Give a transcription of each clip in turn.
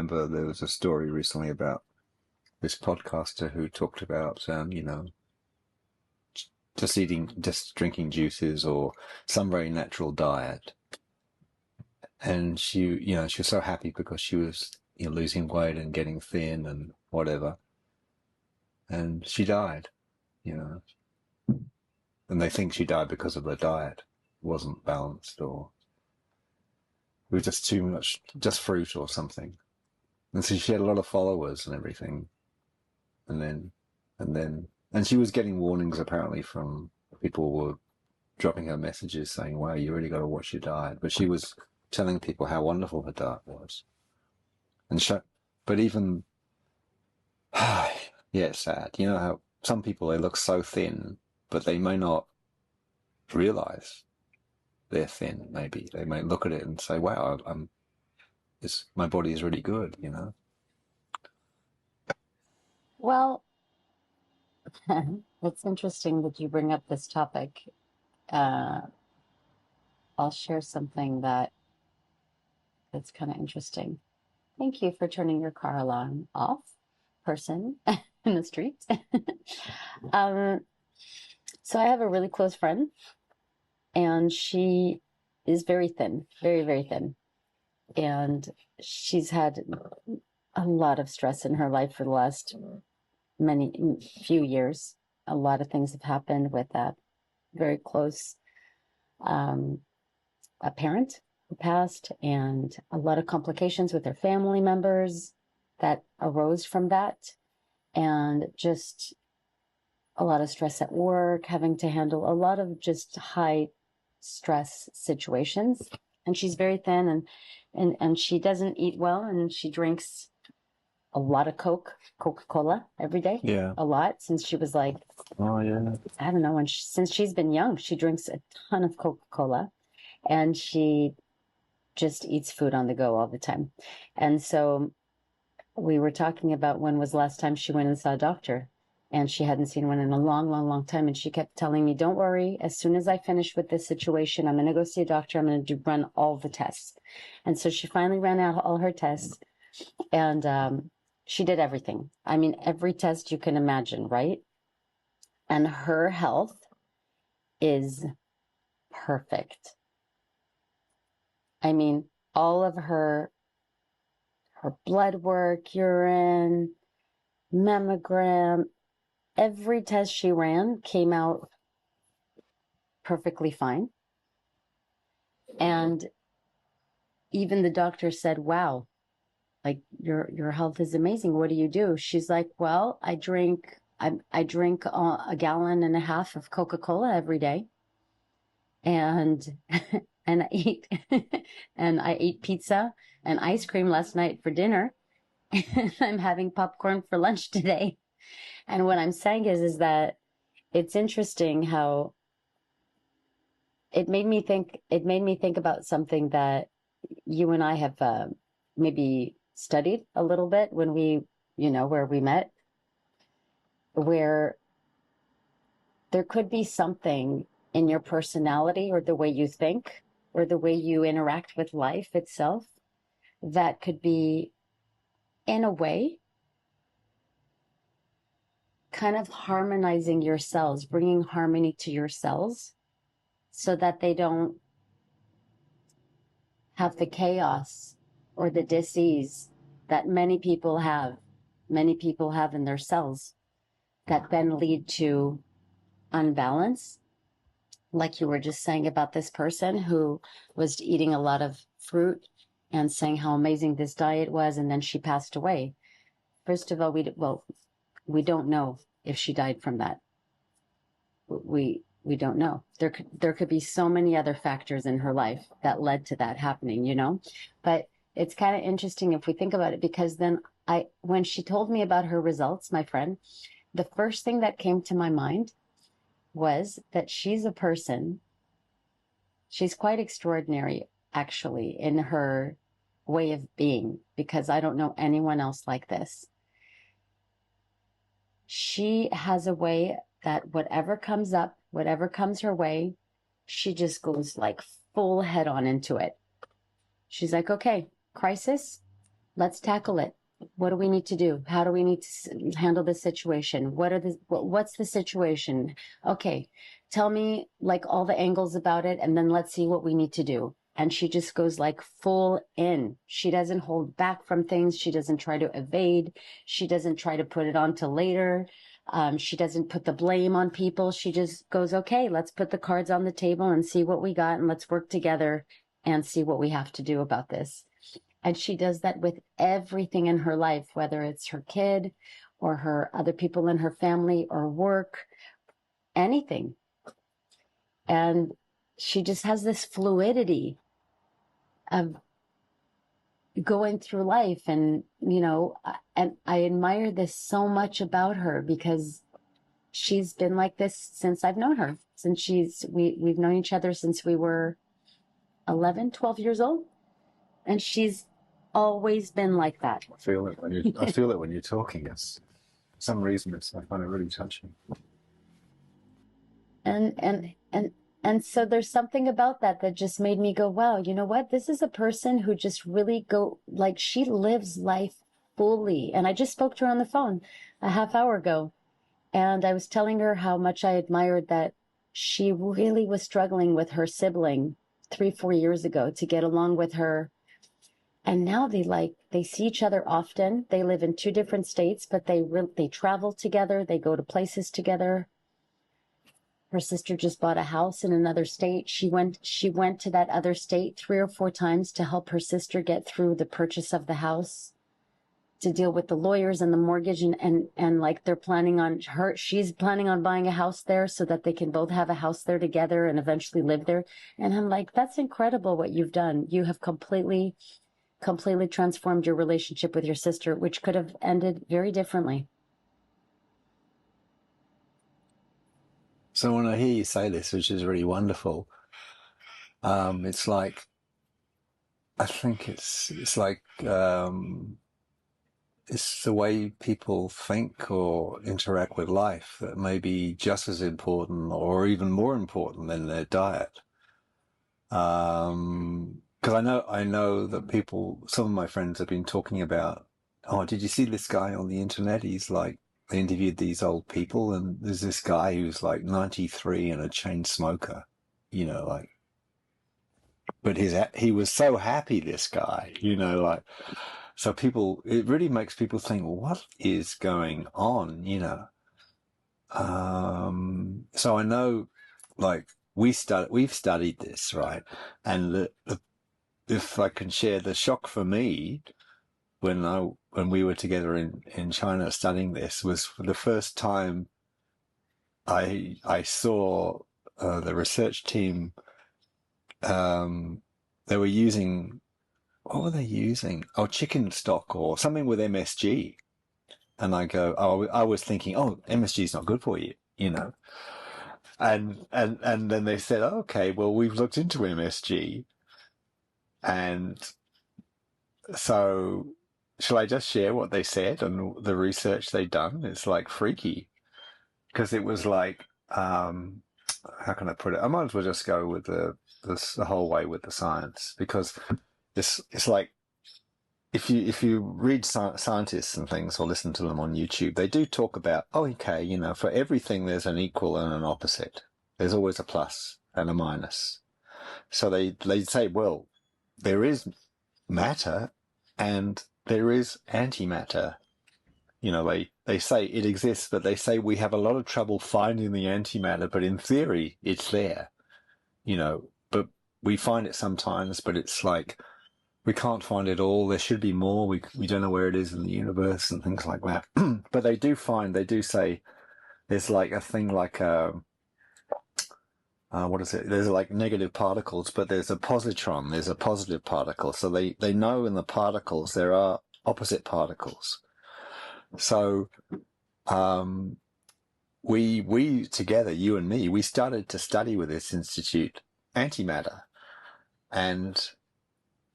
remember there was a story recently about this podcaster who talked about, just drinking juices or some very natural diet. And she was so happy because she was, losing weight and getting thin and whatever. And she died, you know, and they think she died because of the diet. It wasn't balanced, or it was just too much, just fruit or something. And so she had a lot of followers and everything. And and she was getting warnings apparently from people who were dropping her messages saying, wow, you really got to watch your diet. But she was telling people how wonderful her diet was. But even, yeah, it's sad. You know how some people, they look so thin, but they may not realize they're thin, maybe. They may look at it and say, wow, my body is really good, Well, it's interesting that you bring up this topic. Uh, I'll share something that's kind of interesting. Thank you for turning your car alarm off, person in the street. um, so I have a really close friend, and she is very thin, very, very thin. And she's had a lot of stress in her life for the last few years. A lot of things have happened with that very close um, a parent who passed, and a lot of complications with her family members that arose from that, and just a lot of stress at work, having to handle a lot of just high stress situations. And she's very thin, and she doesn't eat well, and she drinks a lot of Coca-Cola every day. Yeah. A lot, since she was like, Oh, yeah. I don't know, since she's been young, she drinks a ton of Coca-Cola, and she just eats food on the go all the time. And so we were talking about when was the last time she went and saw a doctor, and she hadn't seen one in a long, long, long time. And she kept telling me, don't worry, as soon as I finish with this situation, I'm going to go see a doctor. I'm going to run all the tests. And so she finally ran out all her tests, and she did everything. I mean, every test you can imagine, right? And her health is perfect. I mean, all of her blood work, urine, mammogram, every test she ran came out perfectly fine. And even the doctor said, wow, like your health is amazing. What do you do? She's like, well, I drink a gallon and a half of Coca-Cola every day. And and I eat and I ate pizza and ice cream last night for dinner. And I'm having popcorn for lunch today. And what I'm saying is that it's interesting how it made me think about something that you and I have maybe studied a little bit when where we met, where there could be something in your personality or the way you think or the way you interact with life itself that could be, in a way, kind of harmonizing your cells, bringing harmony to your cells so that they don't have the chaos or the disease that many people have in their cells that then lead to unbalance. Like you were just saying about this person who was eating a lot of fruit and saying how amazing this diet was, and then she passed away. First of all, we don't know if she died from that. We don't know. There could be so many other factors in her life that led to that happening, But it's kind of interesting if we think about it, because then when she told me about her results, my friend, the first thing that came to my mind was that she's quite extraordinary, actually, in her way of being, because I don't know anyone else like this. She has a way that whatever comes up, whatever comes her way, she just goes like full head on into it. She's like, okay, crisis, Let's tackle it. What do we need to do? How do we need to handle this situation? What's the situation? Okay, tell me like all the angles about it, and then let's see what we need to do. And she just goes like full in. She doesn't hold back from things. She doesn't try to evade. She doesn't try to put it on to later. She doesn't put the blame on people. She just goes, okay, let's put the cards on the table and see what we got, and let's work together and see what we have to do about this. And she does that with everything in her life, whether it's her kid or her other people in her family or work, anything. And she just has this fluidity of going through life. And, and I admire this so much about her because she's been like this since I've known her, since we've known each other since we were 11, 12 years old. And she's always been like that. I feel it when you're talking. It's for some reason I find it really touching. And so there's something about that just made me go, wow, you know what? This is a person who just really she lives life fully. And I just spoke to her on the phone a half hour ago, and I was telling her how much I admired that she really was struggling with her sibling 3-4 years ago to get along with her. And now they see each other often. They live in 2 different states, but they travel together. They go to places together. Her sister just bought a house in another state. She went to that other state 3 or 4 times to help her sister get through the purchase of the house, to deal with the lawyers and the mortgage, and like she's planning on buying a house there so that they can both have a house there together and eventually live there. And I'm like, that's incredible what you've done. You have completely transformed your relationship with your sister, which could have ended very differently. So when I hear you say this, which is really wonderful, it's like I think it's like it's the way people think or interact with life that may be just as important or even more important than their diet. Because I know that some of my friends have been talking about, oh, did you see this guy on the internet? He's like, they interviewed these old people, and there's this guy who's like 93 and a chain smoker, like, but he was so happy, this guy, like, so it really makes people think, well, what is going on? So I know, like, we've studied this, right? And if I can share the shock for me when we were together in China studying this was for the first time I saw the research team. They were using, what were they using? Oh, chicken stock or something with MSG. And I was thinking, oh, MSG is not good for you. And then they said, oh, okay, well, we've looked into MSG. And so shall I just share what they said and the research they'd done? It's like freaky because it was like, how can I put it? I might as well just go with the whole way with the science, because it's like, if you read scientists and things or listen to them on YouTube, they do talk about, oh, okay, for everything there's an equal and an opposite. There's always a plus and a minus. So they say, well, there is matter and there is antimatter. They say it exists, but they say we have a lot of trouble finding the antimatter, but in theory it's there, but we find it sometimes, but it's like we can't find it all. There should be more. We don't know where it is in the universe and things like that. But they do say there's like a thing like what is it? There's like negative particles, but there's a positron. There's a positive particle. So they know in the particles there are opposite particles. So we together, you and me, we started to study with this institute antimatter, and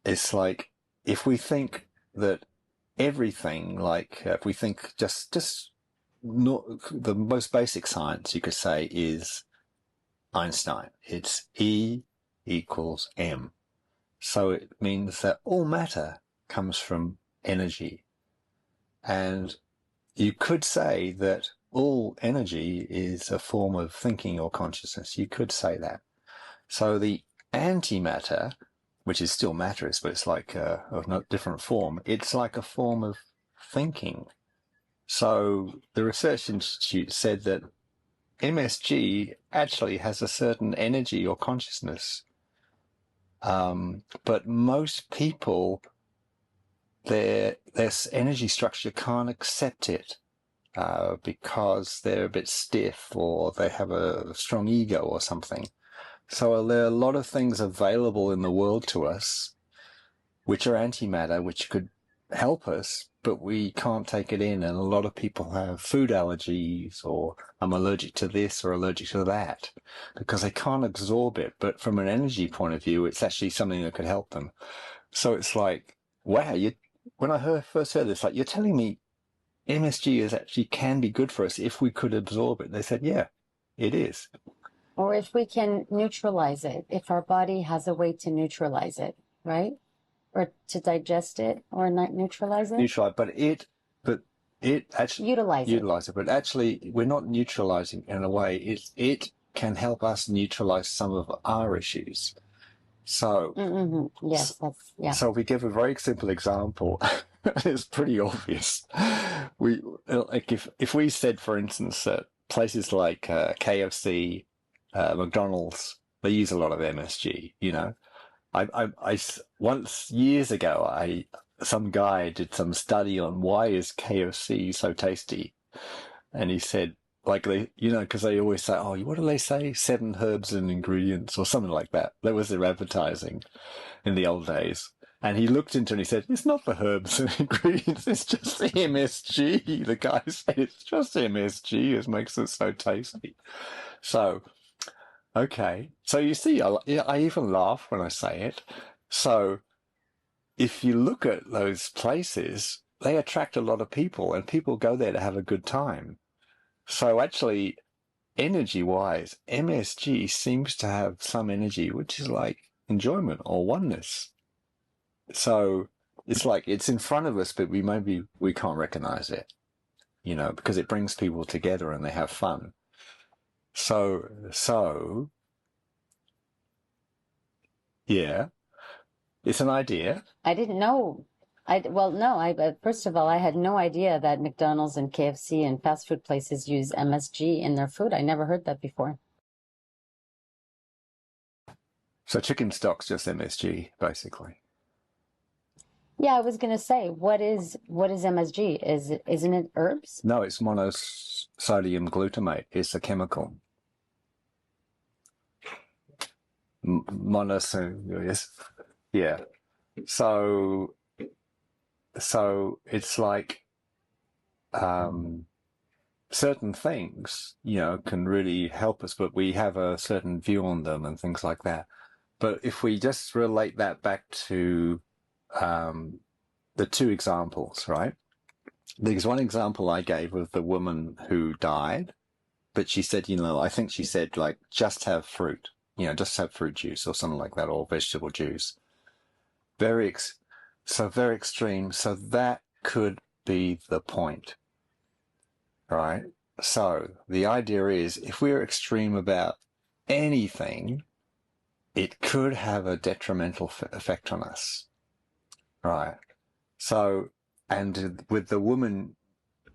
it's like, if we think that everything, like if we think just not the most basic science, you could say, is Einstein. It's E equals M. So it means that all matter comes from energy. And you could say that all energy is a form of thinking or consciousness. You could say that. So the antimatter, which is still matter, but it's like a different form, it's like a form of thinking. So the Research Institute said that MSG actually has a certain energy or consciousness. But most people, their energy structure can't accept it because they're a bit stiff or they have a strong ego or something. So there are a lot of things available in the world to us which are antimatter, which could help us, but we can't take it in. And a lot of people have food allergies, or I'm allergic to this or allergic to that, because they can't absorb it. But from an energy point of view, it's actually something that could help them. So it's like, wow, when I first heard this, like, you're telling me MSG is actually can be good for us if we could absorb it. They said, yeah, it is. Or if we can neutralize it, if our body has a way to neutralize it, right? Or to digest it or not neutralize it? Neutralize, but it actually Utilize it. Utilize it. But actually, we're not neutralizing in a way. It can help us neutralize some of our issues. So, Yes, that's, yeah. So we give a very simple example. It's pretty obvious. We like if we said, for instance, that places like KFC, McDonald's, they use a lot of MSG. You know, I once years ago, some guy did some study on why is KFC so tasty, and he said, like, because they always say, oh, what do they say? 7 herbs and ingredients or something like that. That was their advertising in the old days. And he looked into it and he said, it's not the herbs and ingredients, it's just the MSG. The guy said, it's just MSG, it makes it so tasty. So, okay. So you see, I even laugh when I say it. So if you look at those places, they attract a lot of people and people go there to have a good time. So actually, energy-wise, MSG seems to have some energy, which is like enjoyment or oneness. So it's like it's in front of us, but we can't recognize it, because it brings people together and they have fun. So yeah, it's an idea. I didn't know. First of all, I had no idea that McDonald's and KFC and fast food places use MSG in their food. I never heard that before. So chicken stock's just MSG, basically. Yeah, I was gonna say, what is MSG? Isn't it herbs? No, it's monosodium glutamate. It's a chemical. Monosodium, yes. Yeah. So it's like certain things, can really help us, but we have a certain view on them and things like that. But if we just relate that back to the 2 examples, right? There's one example I gave of the woman who died, but she said, I think she said, like, just have fruit, just have fruit juice or something like that, or vegetable juice. Very extreme. So that could be the point, right? So the idea is, if we're extreme about anything, it could have a detrimental effect on us, right? So, and with the woman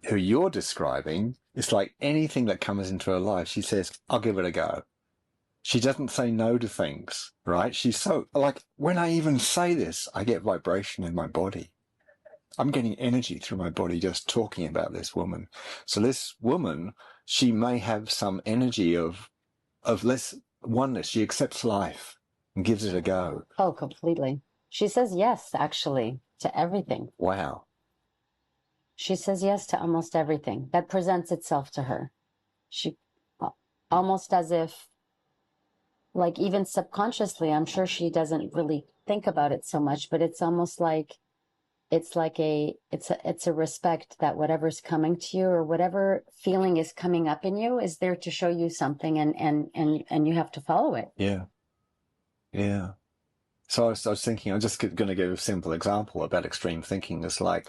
who you're describing, it's like anything that comes into her life, she says, I'll give it a go. She doesn't say no to things, right? She's so, like, when I even say this, I get vibration in my body. I'm getting energy through my body just talking about this woman. So this woman, she may have some energy of less oneness. She accepts life and gives it a go. Oh, completely. She says yes, actually, to everything. Wow. She says yes to almost everything that presents itself to her. She, almost as if, like, even subconsciously, I'm sure she doesn't really think about it so much, but it's almost like it's a respect that whatever's coming to you or whatever feeling is coming up in you is there to show you something, and you have to follow it. Yeah. So I was thinking, I'm just going to give a simple example about extreme thinking. It's like,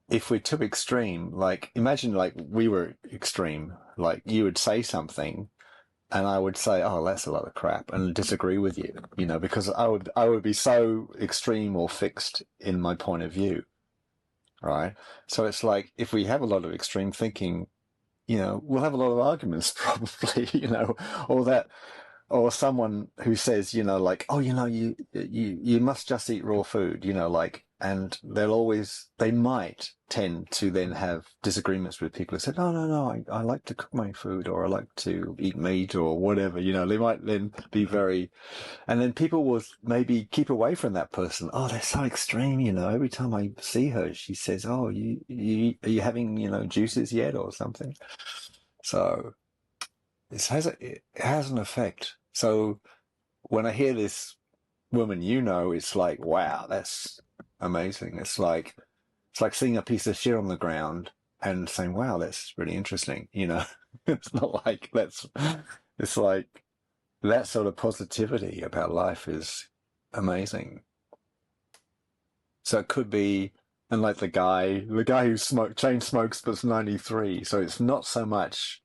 if we're too extreme, like imagine like we were extreme, like you would say something and I would say, "Oh, that's a lot of crap," and disagree with you, because I would be so extreme or fixed in my point of view, right? So it's like if we have a lot of extreme thinking, we'll have a lot of arguments probably, or that, or someone who says, like, oh, you must just eat raw food, like, and they might tend to then have disagreements with people who said, no, no, no, I like to cook my food, or I like to eat meat, or whatever, they might then be and then people will maybe keep away from that person. Oh, they're so extreme, every time I see her, she says, oh, are you having, juices yet or something? So it has an effect. So when I hear this woman, it's like, wow, that's amazing. It's like seeing a piece of shit on the ground and saying, wow, that's really interesting. It's not like it's like that sort of positivity about life is amazing. So it could be, and like the guy who chain smokes but's 93. So it's not so much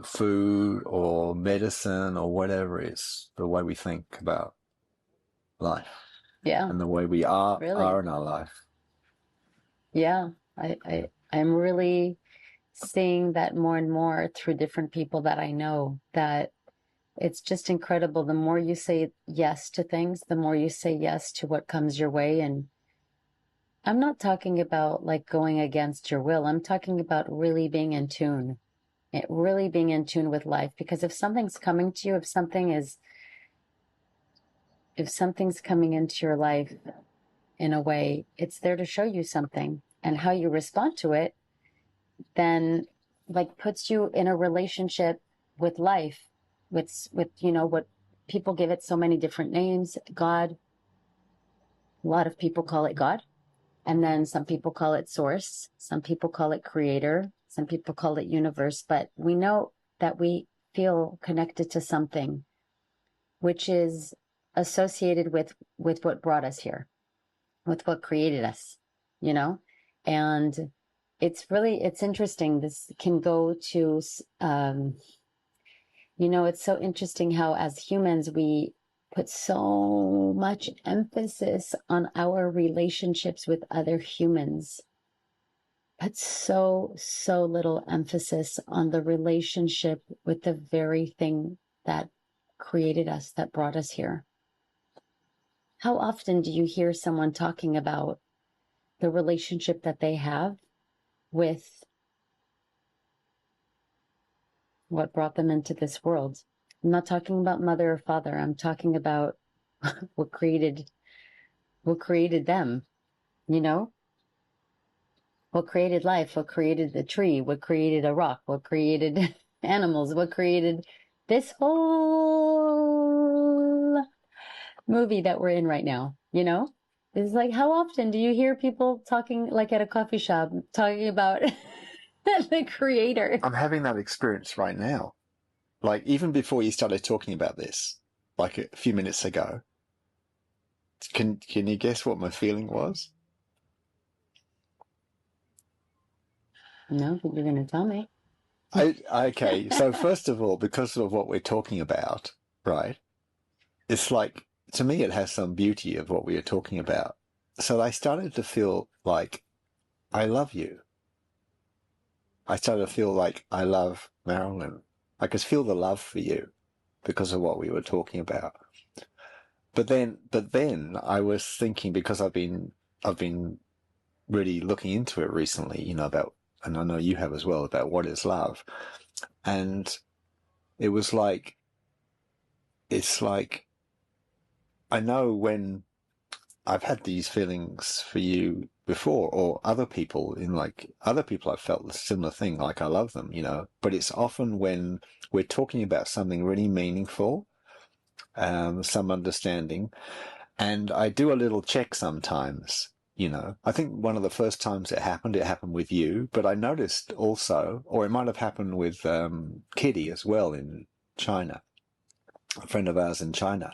food or medicine or whatever. It's the way we think about life Yeah, and the way we are really. in our life. Yeah. I'm really seeing that more and more through different people that I know, that it's just incredible. The more you say yes to things, the more you say yes to what comes your way. And I'm not talking about like going against your will. I'm talking about really being in tune, really being in tune with life. Because if something's coming to you, if something's coming into your life in a way, it's there to show you something, and how you respond to it then like puts you in a relationship with life, with what people give it so many different names. God, a lot of people call it God, and then some people call it source, some people call it creator, some people call it universe, but we know that we feel connected to something which is associated with what brought us here, with what created us, you know? And it's interesting. This can go to, it's so interesting how as humans, we put so much emphasis on our relationships with other humans, but so, so little emphasis on the relationship with the very thing that created us, that brought us here. How often do you hear someone talking about the relationship that they have with what brought them into this world? I'm not talking about mother or father. I'm talking about what created them, you know? What created life, what created the tree, what created a rock, what created animals, what created this whole movie that we're in right now, you know? It's like, how often do you hear people talking, like at a coffee shop, talking about the creator? I'm having that experience right now. Like even before you started talking about this, like a few minutes ago, can you guess what my feeling was? No, but you're going to tell me. Okay, so first of all, because of what we're talking about, right? It's like, to me, it has some beauty of what we are talking about. So I started to feel like I love you. I started to feel like I love Marilyn. I could feel the love for you because of what we were talking about. But then I was thinking, because I've been really looking into it recently, and I know you have as well, about what is love. And it was like, it's like, I know when I've had these feelings for you before, or other people I've felt a similar thing, like I love them, but it's often when we're talking about something really meaningful, some understanding. And I do a little check sometimes. I think one of the first times it happened with you, but I noticed also, or it might have happened with Kitty as well in China, a friend of ours in China.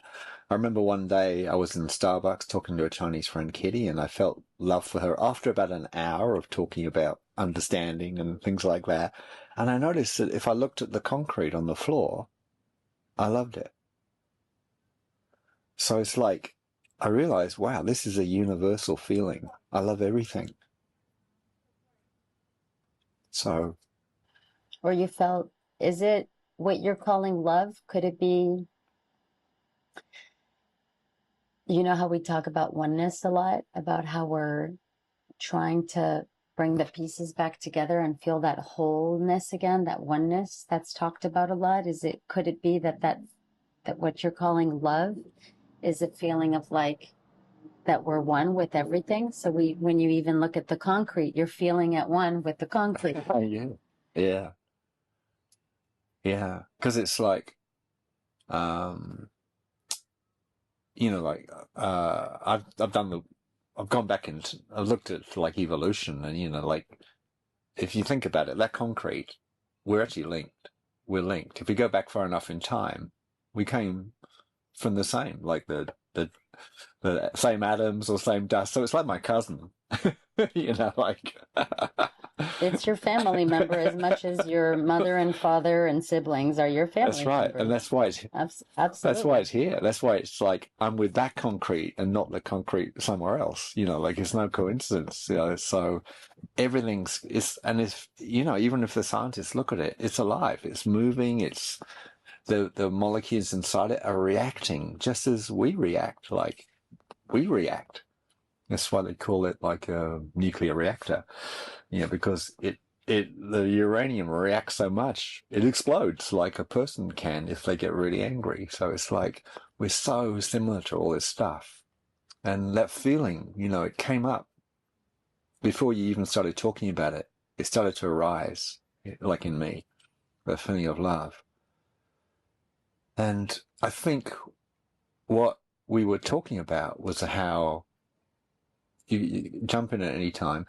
I remember one day I was in Starbucks talking to a Chinese friend, Kitty, and I felt love for her after about an hour of talking about understanding and things like that. And I noticed that if I looked at the concrete on the floor, I loved it. So it's like, I realized, wow, this is a universal feeling. I love everything. So, Or you felt, is it what you're calling love? Could it be, you know how we talk about oneness a lot, about how we're trying to bring the pieces back together and feel that wholeness again, that oneness that's talked about a lot? Could it be that what you're calling love is a feeling of like that we're one with everything? So when you even look at the concrete, you're feeling at one with the concrete. yeah, yeah, yeah. Because it's like, um, like I've gone back and I've looked at like evolution, and like if you think about it, that concrete, we're actually linked. We're linked. If we go back far enough in time, we came from the same, like the same atoms or same dust. So it's like my cousin, like It's your family member as much as your mother and father and siblings are your that's family right, and members. that's why it's that's why Absolutely. it's here. That's why it's like I'm with that concrete and not the concrete somewhere else. Like it's no coincidence. So everything's and if even if the scientists look at it, it's alive, it's moving, it's the molecules inside it are reacting just as we react. Like we react. That's why they call it like a nuclear reactor. Because the uranium reacts so much it explodes like a person can if they get really angry. So it's like we're so similar to all this stuff, and that feeling, it came up before you even started talking about it. It started to arise, like in me, the feeling of love. And I think what we were talking about was how you jump in at any time,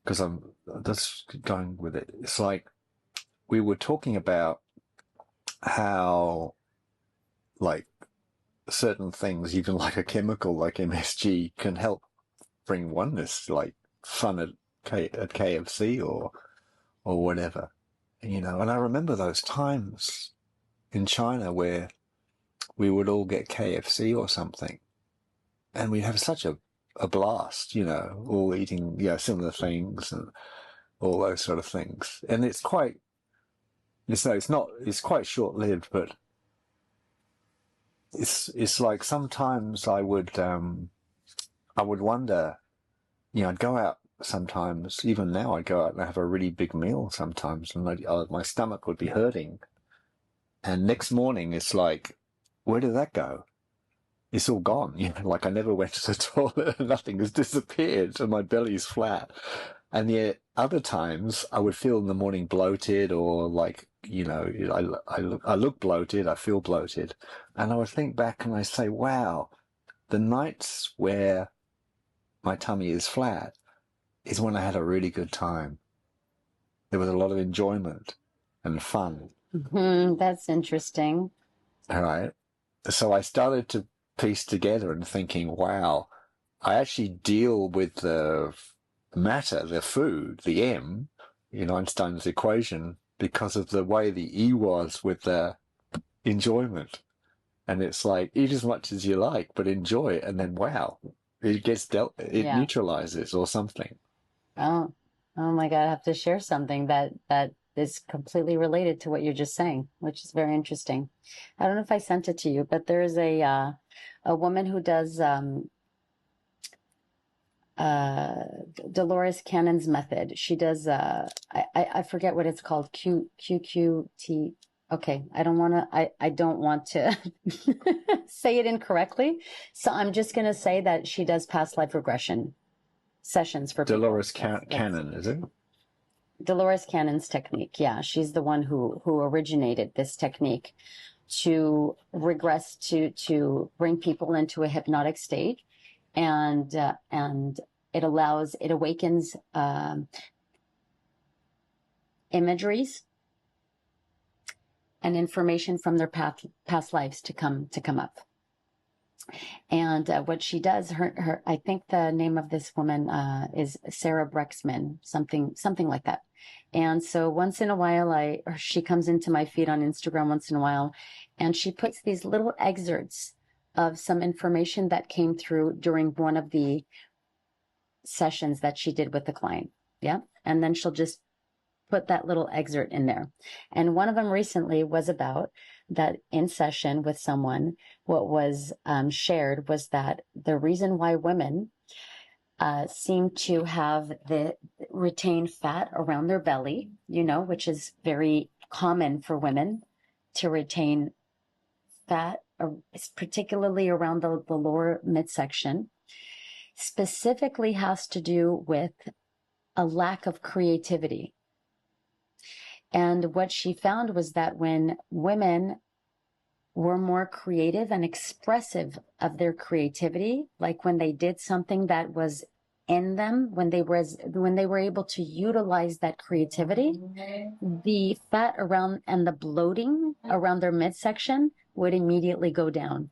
because I'm just going with it. It's like we were talking about how, like, certain things, even like a chemical like MSG, can help bring oneness, like fun at KFC or whatever. And I remember those times in China where we would all get KFC or something, and we'd have such a blast, all eating, similar things and all those sort of things. And it's quite, it's quite short lived, but it's like sometimes I would wonder, I'd go out sometimes, even now I'd go out and have a really big meal sometimes, and my stomach would be hurting. And next morning it's like, where did that go? It's all gone. Like I never went to the toilet, nothing has disappeared, and my belly's flat. And yet other times I would feel in the morning bloated, or like, I look bloated, I feel bloated. And I would think back and I say, wow, the nights where my tummy is flat is when I had a really good time. There was a lot of enjoyment and fun. That's interesting. All right. So I started to piece together and thinking, wow, I actually deal with the matter, the food, the M, in Einstein's equation, because of the way the E was with the enjoyment. And it's like, eat as much as you like, but enjoy it. And then, wow, it Yeah. neutralizes or something. Oh, oh my God, I have to share something that is completely related to what you're just saying, which is very interesting. I don't know if I sent it to you, but there's a woman who does uh Dolores Cannon's method. She does I forget what it's called. QQT. Okay, I don't want to say it incorrectly. So I'm just gonna say that she does past life regression sessions for people. Dolores That's Cannon, is it? Dolores Cannon's technique. Yeah, she's the one who originated this technique to regress to bring people into a hypnotic state, and it awakens imageries and information from their past lives to come up. And what she does, I think the name of this woman is Sarah Brexman, something like that. And so once in a while, she comes into my feed on Instagram once in a while, and she puts these little excerpts of some information that came through during one of the sessions that she did with the client. Yeah. And then she'll just put that little excerpt in there. And one of them recently was about that in session with someone, what was shared was that the reason why women seem to have the retain fat around their belly, which is very common for women to retain fat, particularly around the lower midsection, specifically has to do with a lack of creativity. And what she found was that when women were more creative and expressive of their creativity, like when they did something that was in them, when they were able to utilize that creativity, the fat around and the bloating around their midsection would immediately go down.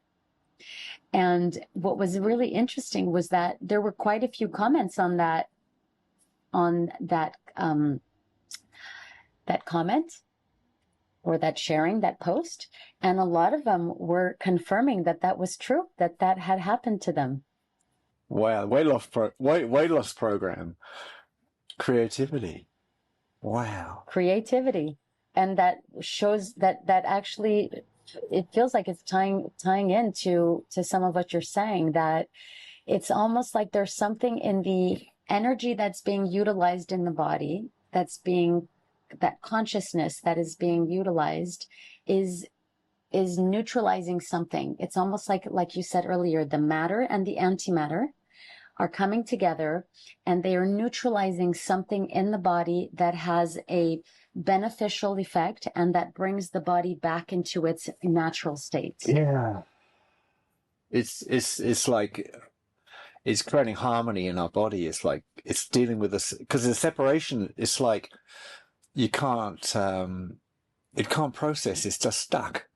And what was really interesting was that there were quite a few comments on that comment or that sharing, that post. And a lot of them were confirming that that was true, that that had happened to them. Wow, weight loss program, creativity. Wow. Creativity. And that shows that actually it feels like it's tying into some of what you're saying, that it's almost like there's something in the energy that's being utilized in the body, that consciousness that is being utilized is neutralizing something. It's almost like you said earlier, the matter and the antimatter are coming together and they are neutralizing something in the body that has a beneficial effect and that brings the body back into its natural state. Yeah. It's like it's creating harmony in our body. It's like it's dealing with this because the separation. It's like you can't it can't process. It's just stuck.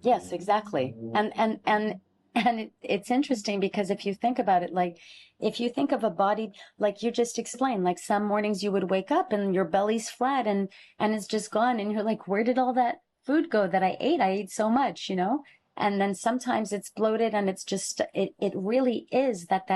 Yes, exactly. And it's interesting because if you think about it, like if you think of a body, like you just explained, like some mornings you would wake up and your belly's flat and it's just gone, and you're like, where did all that food go that I ate? I ate so much, And then sometimes it's bloated and it's just, it really is that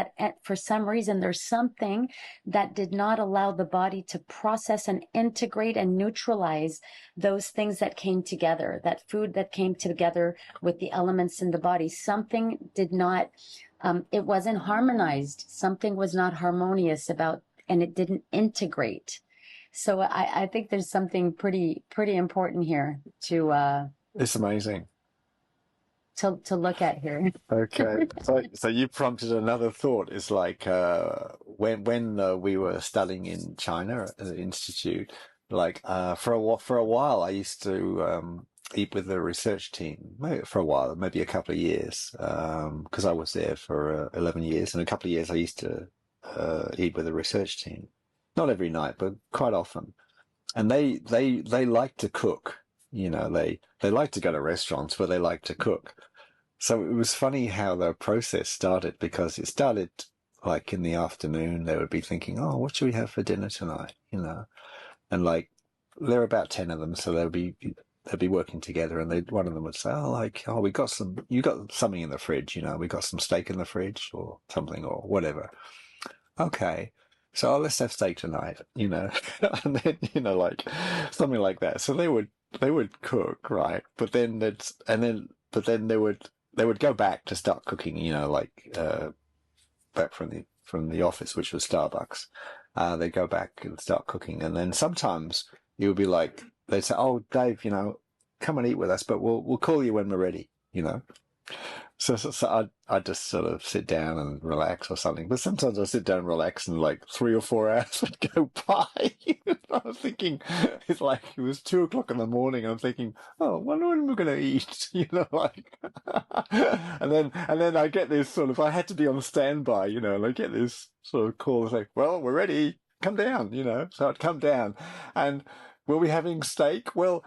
for some reason, there's something that did not allow the body to process and integrate and neutralize those things that came together, that food that came together with the elements in the body. Something did not, it wasn't harmonized. Something was not harmonious and it didn't integrate. So I think there's something pretty important here to, It's amazing. to look at here. Okay, so you prompted another thought. It's like when we were studying in China at the institute, like for a while I used to eat with the research team. Maybe for a while, maybe a couple of years, because I was there for 11 years, and a couple of years I used to eat with the research team. Not every night, but quite often. And they like to cook. They like to go to restaurants where they like to cook. So it was funny how the process started, because it started like in the afternoon. They would be thinking, "Oh, what should we have for dinner tonight?" And like there are about 10 of them, so they'd be working together, and one of them would say, "Oh, you got something in the fridge, we got some steak in the fridge or something or whatever." Okay. So let's have steak tonight, and then, like something like that. So they would cook, right? But then they would go back to start cooking, like back from the office, which was Starbucks. They'd go back and start cooking, and then sometimes you would be like, they'd say, "Oh, Dave, come and eat with us, but we'll call you when we're ready," So I'd just sort of sit down and relax or something. But sometimes I'd sit down and relax, and like 3 or 4 hours would go by. I was thinking, it's like it was 2 o'clock in the morning. I'm thinking, oh, wonder when we're going to eat, like. and then I get this sort of, I had to be on standby, and I get this sort of call, it's like, well, we're ready. Come down, So I'd come down, and were we having steak? Well,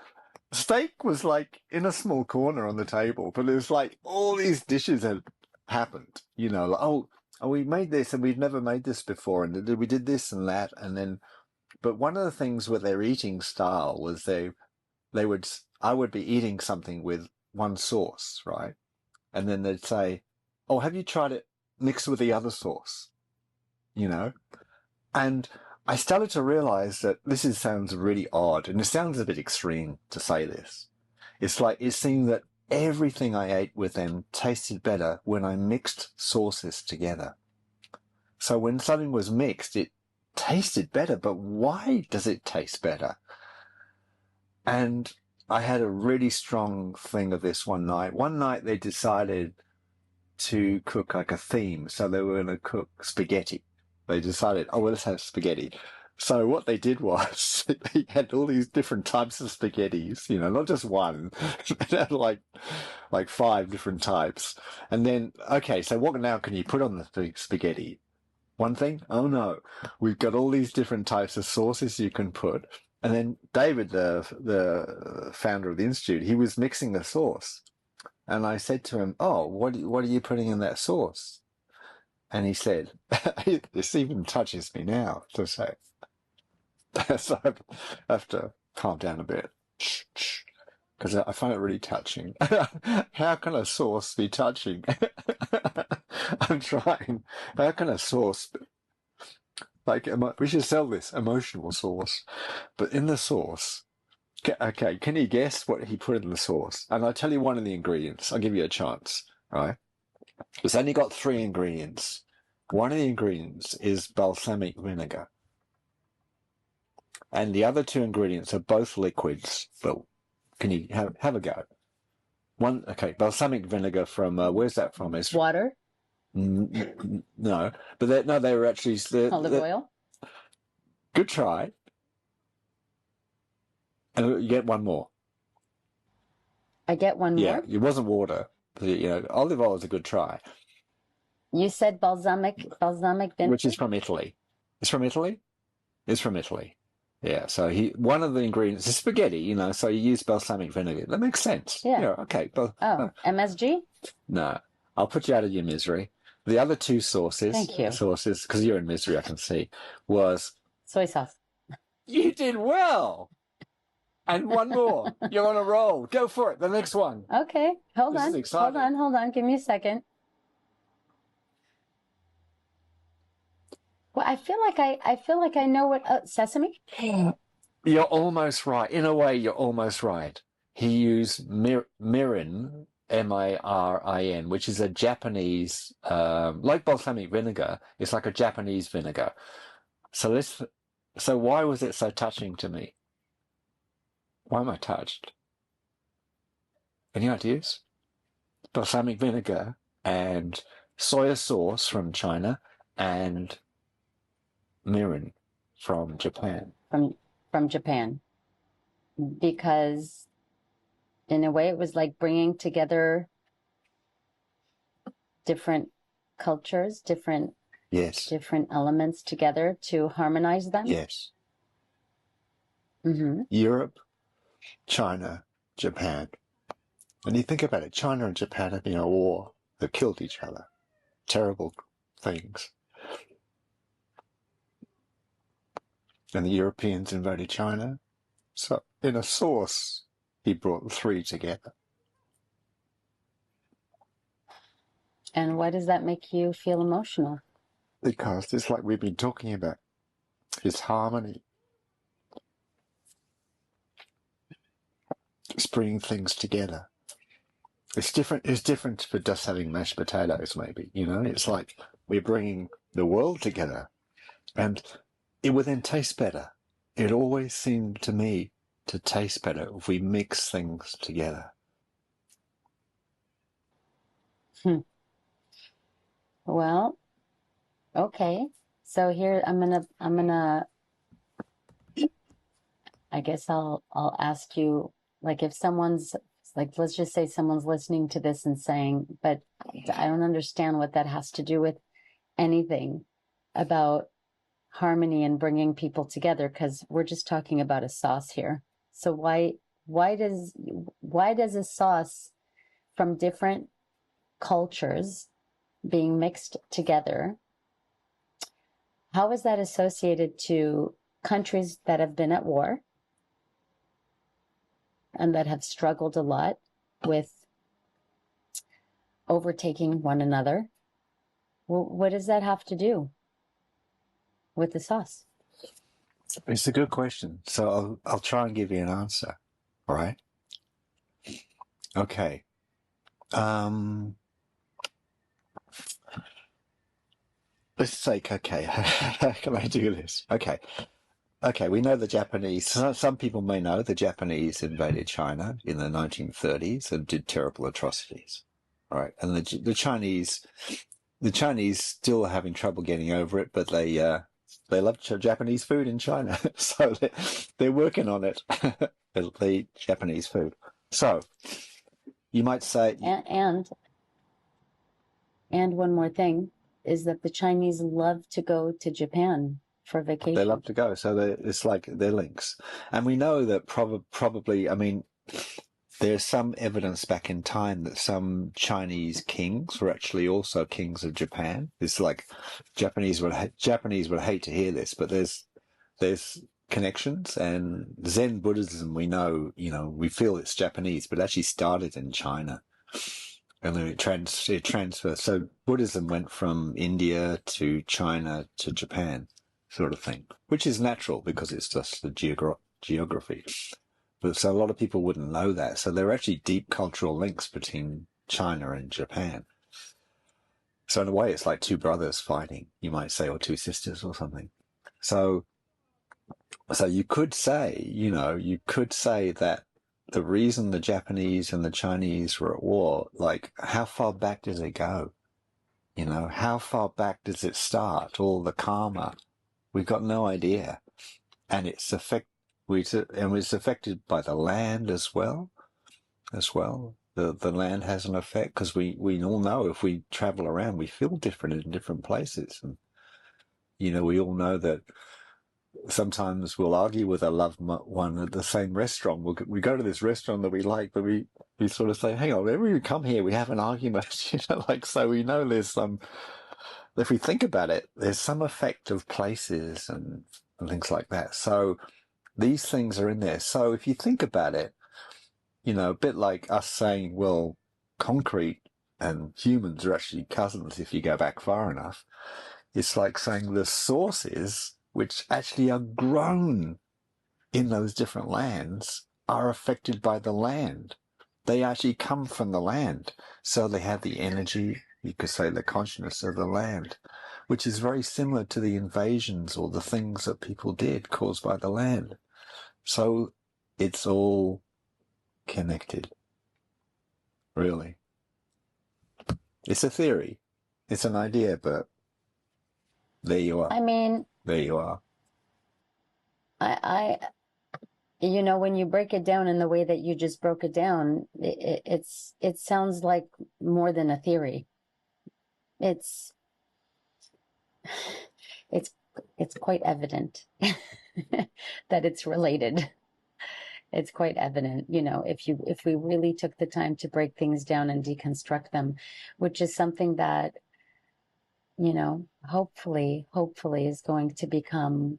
steak was like in a small corner on the table, but it was like all these dishes had happened, like, oh, we made this and we've never made this before, and we did this and that, and then, but one of the things with their eating style was I would be eating something with one sauce, right? And then they'd say, oh, have you tried it mixed with the other sauce? You know? And I started to realize that sounds really odd, and it sounds a bit extreme to say this. It's like it seemed that everything I ate with them tasted better when I mixed sauces together. So when something was mixed, it tasted better, but why does it taste better? And I had a really strong thing of this one night. One night they decided to cook like a theme, so they were going to cook spaghetti. They decided, oh, well, let's have spaghetti. So what they did was they had all these different types of spaghettis, not just one. They had like 5 different types. And then, okay, so what now can you put on the spaghetti? One thing? Oh no, we've got all these different types of sauces you can put. And then David, the founder of the Institute, he was mixing the sauce. And I said to him, oh, what are you putting in that sauce? And he said, this even touches me now to say. So I have to calm down a bit, because I find it really touching. How can a sauce be touching? I'm trying. How can a sauce, we should sell this emotional sauce, but in the sauce, okay, can you guess what he put in the sauce? And I'll tell you one of the ingredients. I'll give you a chance, right? It's only got 3 ingredients. One of the ingredients is balsamic vinegar. And the other 2 ingredients are both liquids. Well, can you have a go? One, okay, balsamic vinegar from, where's that from? It's Water? No, but they were actually... Olive oil? Good try. And you get one more. I get one more? Yeah, it wasn't water. Olive oil is a good try. You said balsamic vinegar? Which is from Italy. It's from Italy? It's from Italy. Yeah, so one of the ingredients is spaghetti, so you use balsamic vinegar. That makes sense. Yeah. Okay. MSG? No, I'll put you out of your misery. The other 2 sauces, Thank you. Because you're in misery, I can see, was... Soy sauce. You did well! And one more. You're on a roll. Go for it. The next one. Okay. Hold This on. is exciting. Hold on. Give me a second. Well, I feel like I know what sesame. You're almost right. In a way, you're almost right. He used mirin, M-A-R-I-N, which is a Japanese, like balsamic vinegar. It's like a Japanese vinegar. So why was it so touching to me? Why am I touched? Any ideas? Balsamic vinegar and soy sauce from China and mirin from Japan. From Japan. Because in a way it was like bringing together different cultures, different elements together to harmonize them. Yes. Mm-hmm. Europe, China, Japan. And you think about it, China and Japan have been at war. They've killed each other. Terrible things. And the Europeans invaded China. So in a sauce, he brought the 3 together. And why does that make you feel emotional? Because it's like we've been talking about, his harmony. It's bringing things together. It's different for just having mashed potatoes, maybe, It's like we're bringing the world together. And it would then taste better. It always seemed to me to taste better if we mix things together. Well, okay. So here I'm gonna I guess I'll ask you, like, if someone's like, let's just say someone's listening to this and saying, but I don't understand what that has to do with anything about harmony and bringing people together, because we're just talking about a sauce here. So why Why does a sauce from different cultures being mixed together, how is that associated to countries that have been at war and that have struggled a lot with overtaking one another? Well, what does that have to do with the sauce? It's a good question. So I'll try and give you an answer. All right. Okay. Let's say, okay, how can I do this? Okay, we know the Japanese, some people may know the Japanese invaded China in the 1930s and did terrible atrocities. All right. And the Chinese still are having trouble getting over it, but they love Japanese food in China. So they're working on it. They eat Japanese food. So you might say, and one more thing is that the Chinese love to go to Japan for vacation. They love to go. So it's like they're links. And we know that probably, I mean, there's some evidence back in time that some Chinese kings were actually also kings of Japan. It's like Japanese would hate to hear this, but there's connections. And Zen Buddhism, we know, we feel it's Japanese, but actually started in China. And then it transferred. So Buddhism went from India to China to Japan, sort of thing, which is natural because it's just the geography. But so a lot of people wouldn't know that. So there are actually deep cultural links between China and Japan. So in a way, it's like two brothers fighting, you might say, or two sisters or something. So you could say, that the reason the Japanese and the Chinese were at war, like, how far back does it go? How far back does it start? All the karma, we've got no idea. And it's affected by the land as well. The land has an effect because we all know if we travel around, we feel different in different places. And, we all know that sometimes we'll argue with a loved one at the same restaurant. We go to this restaurant that we like, but we sort of say, hang on, whenever we come here, we have an argument, so we know there's some, if we think about it, there's some effect of places and things like that. So these things are in there. So if you think about it, a bit like us saying, well, concrete and humans are actually cousins if you go back far enough. It's like saying the sources which actually are grown in those different lands are affected by the land. They actually come from the land. So they have the energy, you could say the consciousness of the land, which is very similar to the invasions or the things that people did caused by the land. So it's all connected, really. It's a theory. It's an idea, but there you are. I mean, there you are. When you break it down in the way that you just broke it down, it sounds like more than a theory. It's quite evident that it's related. It's quite evident, if we really took the time to break things down and deconstruct them, which is something that, hopefully is going to become,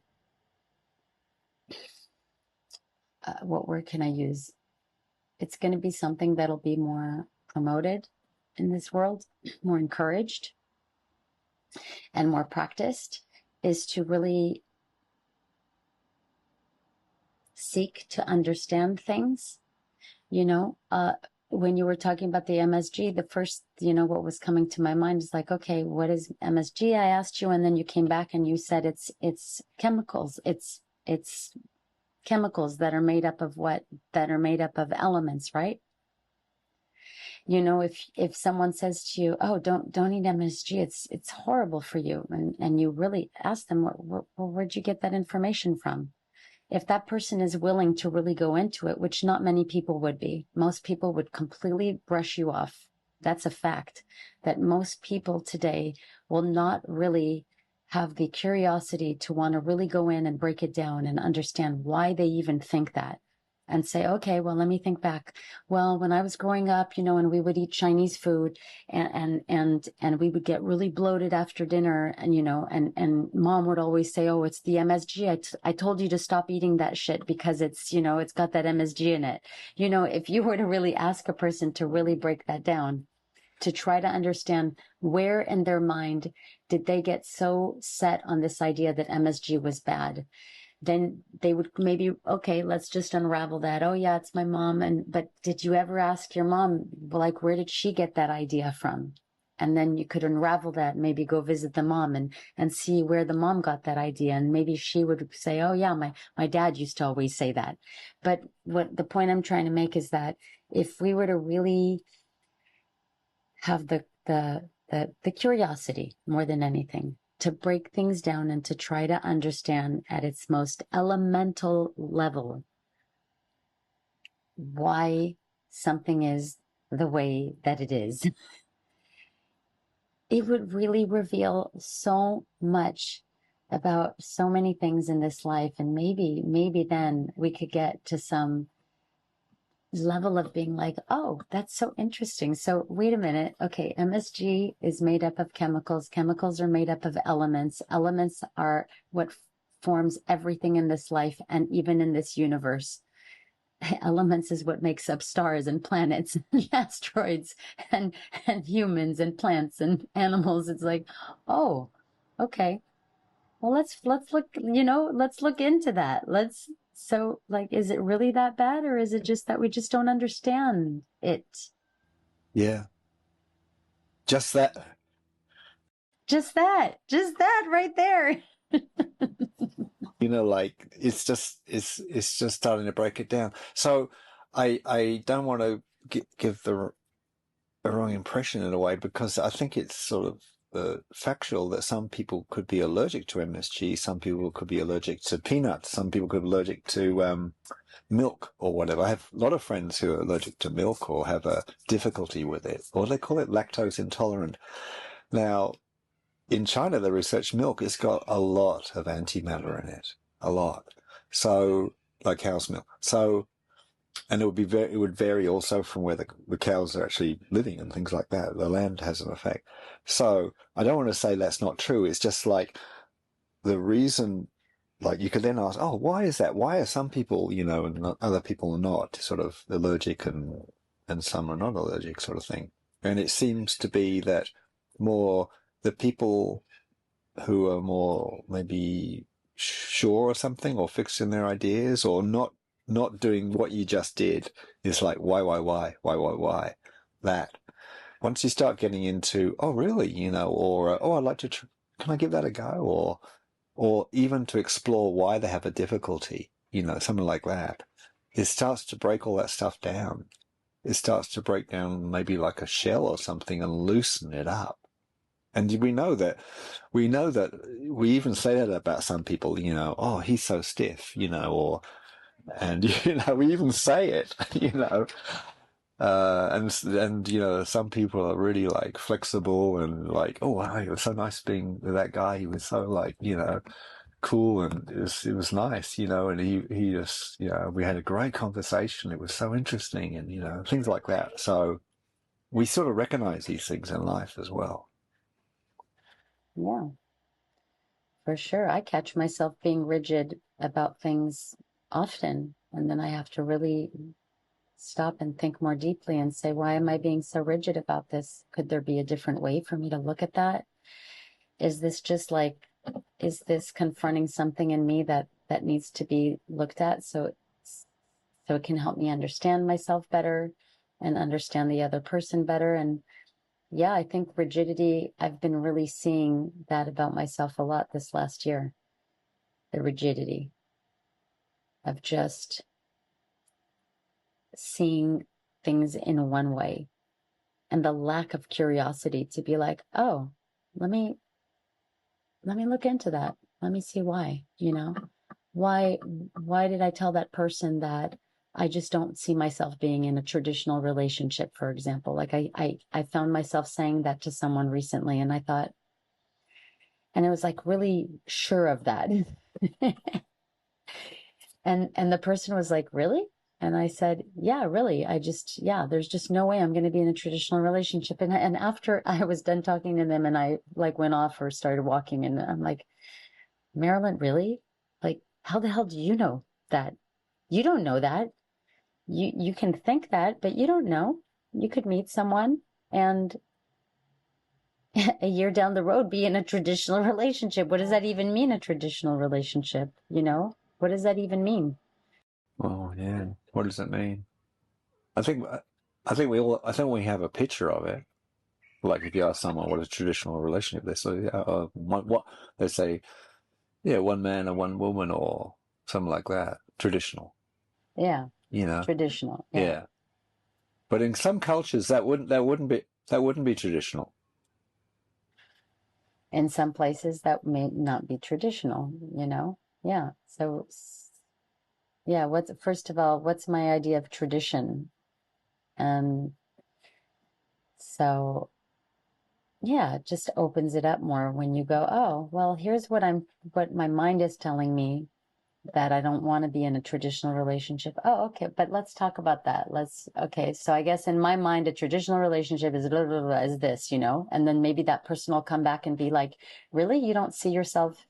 what word can I use? It's going to be something that'll be more promoted in this world, more encouraged and more practiced, is to really seek to understand things. When you were talking about the MSG, the first, what was coming to my mind is like, okay, what is MSG? I asked you, and then you came back and you said it's chemicals. It's chemicals that are made up of what? That are made up of elements, right? If someone says to you, oh, don't eat MSG, it's horrible for you, and you really ask them, where'd you get that information from? If that person is willing to really go into it, which not many people would be, most people would completely brush you off. That's a fact, that most people today will not really have the curiosity to want to really go in and break it down and understand why they even think that. and say, okay, well, let me think back. Well, when I was growing up, you know, and we would eat Chinese food and we would get really bloated after dinner, and, you know, and mom would always say, oh, it's the MSG. I told you to stop eating that shit because it's, you know, it's got that MSG in it. You know, if you were to really ask a person to really break that down, to try to understand where in their mind did they get so set on this idea that MSG was bad, then they would maybe, okay, let's just unravel that. Oh yeah, it's my mom. But did you ever ask your mom, like, where did she get that idea from? And then you could unravel that, and maybe go visit the mom and see where the mom got that idea. And maybe she would say, oh yeah, my dad used to always say that. But what the point I'm trying to make is that if we were to really have the curiosity more than anything to break things down and to try to understand at its most elemental level why something is the way that it is, it would really reveal so much about so many things in this life. And maybe then we could get to some level of being like, oh, that's so interesting. So wait a minute. Okay, MSG is made up of chemicals. Chemicals are made up of elements. Elements are what forms everything in this life and even in this universe. Elements is what makes up stars and planets and asteroids and humans and plants and animals. It's like, oh, okay. Well, let's look, you know, let's look into that. So like, is it really that bad, or is it just that we just don't understand it? Yeah. Just that. Just that right there. You know, like it's just starting to break it down. So I don't want to give the a wrong impression in a way, because I think it's sort of factual that some people could be allergic to MSG, some people could be allergic to peanuts, some people could be allergic to milk or whatever. I have a lot of friends who are allergic to milk or have a difficulty with it, or they call it lactose intolerant. Now, in China, they research milk. It's got a lot of antimatter in it, a lot. So, like cow's milk. So, and it would vary also from where the cows are actually living and things like that. The land has an effect. So I don't want to say that's not true. It's just like the reason, like you could then ask, oh, why is that? Why are some people, you know, and other people are not sort of allergic and some are not allergic sort of thing. And it seems to be that more the people who are more maybe sure or something, or fixed in their ideas, or not doing what you just did, is like why that. Once you start getting into, oh really, you know, or oh, I'd like to can I give that a go, or even to explore why they have a difficulty, you know, something like that, it starts to break all that stuff down. It starts to break down maybe like a shell or something and loosen it up. And we know that we even say that about some people, you know, oh, he's so stiff, you know, and, you know, we even say it, you know, and, you know, some people are really like flexible and like, oh, wow, it was so nice being with that guy. He was so like, you know, cool, and it was nice, you know, and he just, you know, we had a great conversation. It was so interesting, and, you know, things like that. So we sort of recognize these things in life as well. Yeah, for sure. I catch myself being rigid about things often, and then I have to really stop and think more deeply and say, why am I being so rigid about this? Could there be a different way for me to look at that? Is this just like, is this confronting something in me that needs to be looked at, so it can help me understand myself better and understand the other person better? And yeah, I think rigidity, I've been really seeing that about myself a lot this last year. The rigidity of just seeing things in one way, and the lack of curiosity to be like, oh, let me look into that. Let me see why, you know, why did I tell that person that I just don't see myself being in a traditional relationship, for example? Like I found myself saying that to someone recently, and I thought, and I was like really sure of that. And the person was like, really? And I said, yeah, really. Yeah, there's just no way I'm going to be in a traditional relationship. And after I was done talking to them and I like went off or started walking and I'm like, Marilyn, really? Like, how the hell do you know that? You don't know that. You can think that, but you don't know. You could meet someone and a year down the road be in a traditional relationship. What does that even mean, a traditional relationship? You know? What does that even mean? Oh, yeah. What does it mean? I think, I think we have a picture of it. Like if you ask someone what a traditional relationship, they say, what, they say, yeah, one man and one woman or something like that. Traditional, Yeah, you know? traditional. Yeah. Yeah. But in some cultures, that wouldn't be traditional. In some places that may not be traditional, you know? Yeah. So, yeah, first of all, what's my idea of tradition? And so, yeah, it just opens it up more when you go, oh, well, here's what my mind is telling me that I don't want to be in a traditional relationship. Oh, okay, but let's talk about that. Okay, so I guess in my mind, a traditional relationship is blah, blah, blah, is this, you know? And then maybe that person will come back and be like, really? You don't see yourself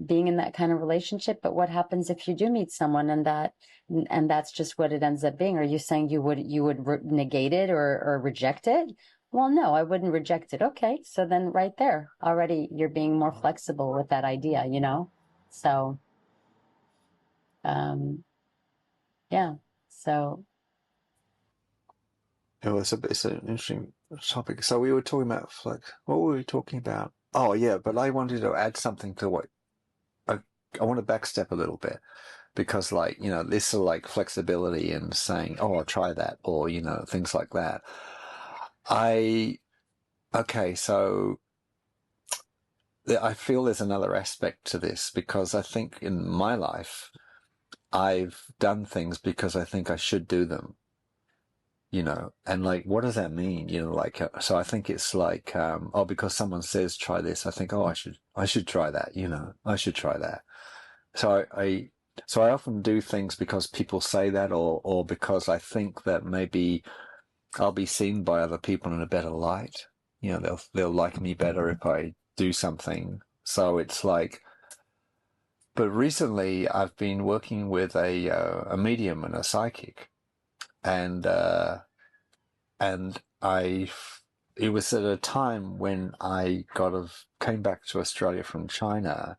being in that kind of relationship? But what happens if you do meet someone and that's just what it ends up being? Are you saying you would negate it or reject it? Well, no, I wouldn't reject it. Okay, so then right there, already you're being more flexible with that idea, you know? So, um, yeah. So, It's an interesting topic. So we were talking about what were we talking about? Oh yeah, but I wanted to add something to what I, I want to backstep a little bit because this sort of like flexibility and saying, oh, I'll try that or, things like that. I, okay, so I feel there's another aspect to this because I think in my life, I've done things because I think I should do them, and like, what does that mean? So I think it's like, oh, because someone says try this, I think, oh, I should try that, I should try that. So so I often do things because people say that, or because I think that maybe I'll be seen by other people in a better light. They'll like me better if I do something. So it's like, but recently I've been working with a medium and a psychic, and and I it was at a time when I came back to Australia from China,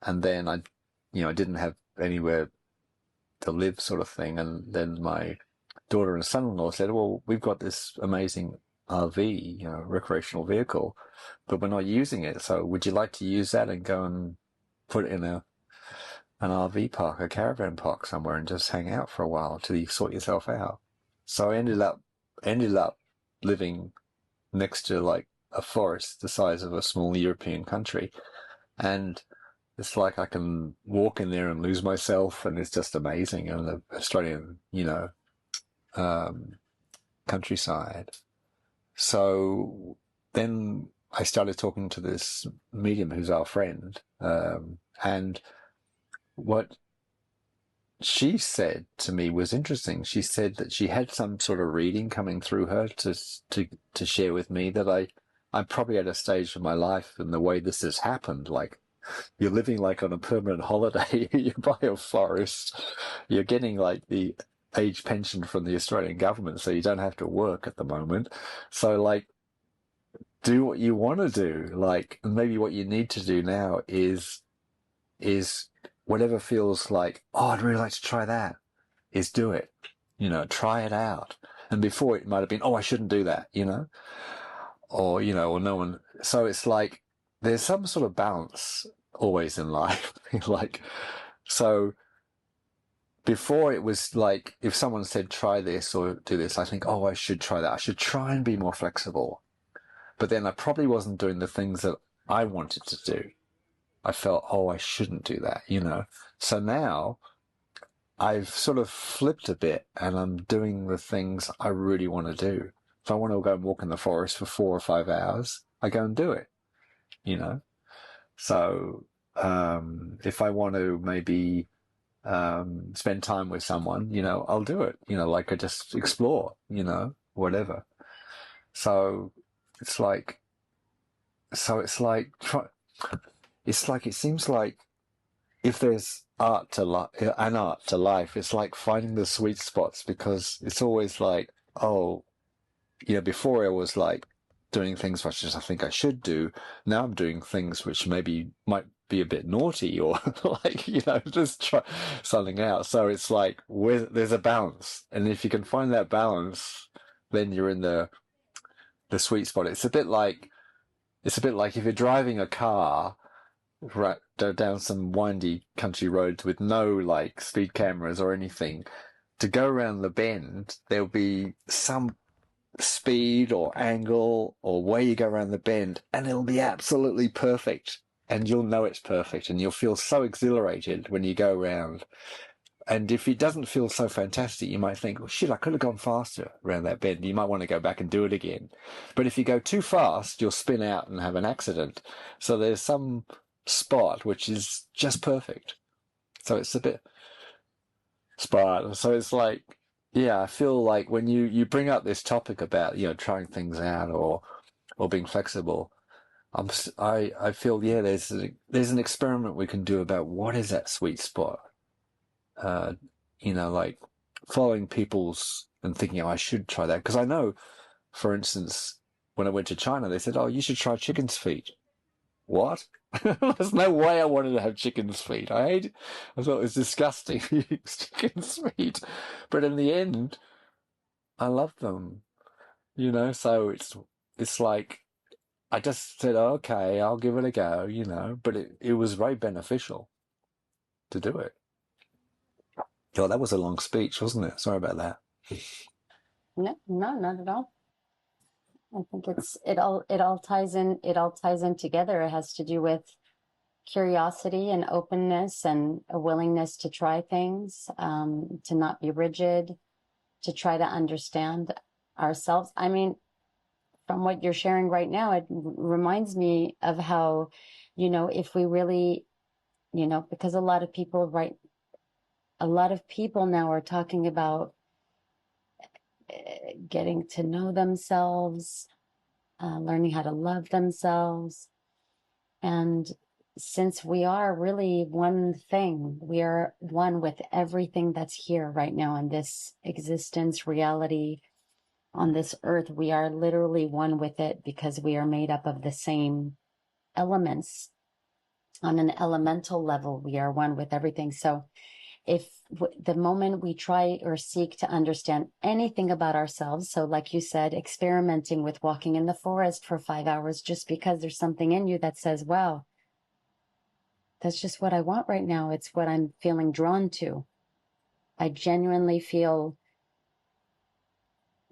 and then I didn't have anywhere to live, sort of thing. And then my daughter and son-in-law said, "Well, we've got this amazing RV, recreational vehicle, but we're not using it. So would you like to use that and go and put it in an RV park, a caravan park somewhere, and just hang out for a while till you sort yourself out?" So I ended up living next to like a forest the size of a small European country. And it's like I can walk in there and lose myself, and it's just amazing in the Australian, um, countryside. So then I started talking to this medium who's our friend, and what she said to me was interesting. She said that she had some sort of reading coming through her to share with me that I'm probably at a stage of my life and the way this has happened, like you're living like on a permanent holiday. You're by a forest. You're getting like the age pension from the Australian government, so you don't have to work at the moment. So like, do what you want to do. Like, maybe what you need to do now is whatever feels like, oh, I'd really like to try that, is do it. Try it out. And before it might have been, oh, I shouldn't do that, or no one. So it's like there's some sort of balance always in life. Like, so before it was like, if someone said, try this or do this, I think, oh, I should try that. I should try and be more flexible. But then I probably wasn't doing the things that I wanted to do. I felt, oh, I shouldn't do that. So now I've sort of flipped a bit and I'm doing the things I really want to do. If I want to go and walk in the forest for 4 or 5 hours, I go and do it, you know? So, if I want to maybe, spend time with someone, I'll do it. Like I just explore, whatever. So it's like, so it's like, it seems like if there's art to an art to life, it's like finding the sweet spots because it's always like, oh, before I was like doing things which I think I should do. Now I'm doing things which maybe might be a bit naughty or like, just try something out. So it's like there's a balance. And if you can find that balance, then you're in the sweet spot. It's a bit like if you're driving a car right down some windy country roads with no like speed cameras or anything. To go around the bend, there'll be some speed or angle or way you go around the bend, and it'll be absolutely perfect. And you'll know it's perfect, and you'll feel so exhilarated when you go around. And if it doesn't feel so fantastic, you might think, well, shit, I could have gone faster around that bend. You might want to go back and do it again. But if you go too fast, you'll spin out and have an accident. So there's some spot which is just perfect. So it's a bit spot. So it's like, yeah, I feel like when you bring up this topic about, trying things out or being flexible, I feel, yeah, there's an experiment we can do about what is that sweet spot. Uh, like following people's and thinking, oh, I should try that. Because I know, for instance, when I went to China, they said, oh, you should try chicken's feet. What? There's no way I wanted to have chicken's feet. I thought it was disgusting, chicken's feet. But in the end, I love them, so it's like, I just said, okay, I'll give it a go, but it was very beneficial to do it. Oh, that was a long speech, wasn't it? Sorry about that. No, no, not at all. I think it all ties in. It all ties in together. It has to do with curiosity and openness and a willingness to try things, to not be rigid, to try to understand ourselves. I mean, from what you're sharing right now, it reminds me of how, if we really, because a lot of people now are talking about getting to know themselves, learning how to love themselves. And since we are really one thing, we are one with everything that's here right now in this existence, reality, on this earth. We are literally one with it because we are made up of the same elements. On an elemental level, we are one with everything. So if the moment we try or seek to understand anything about ourselves, so like you said, experimenting with walking in the forest for 5 hours just because there's something in you that says, wow, that's just what I want right now. It's what I'm feeling drawn to. I genuinely feel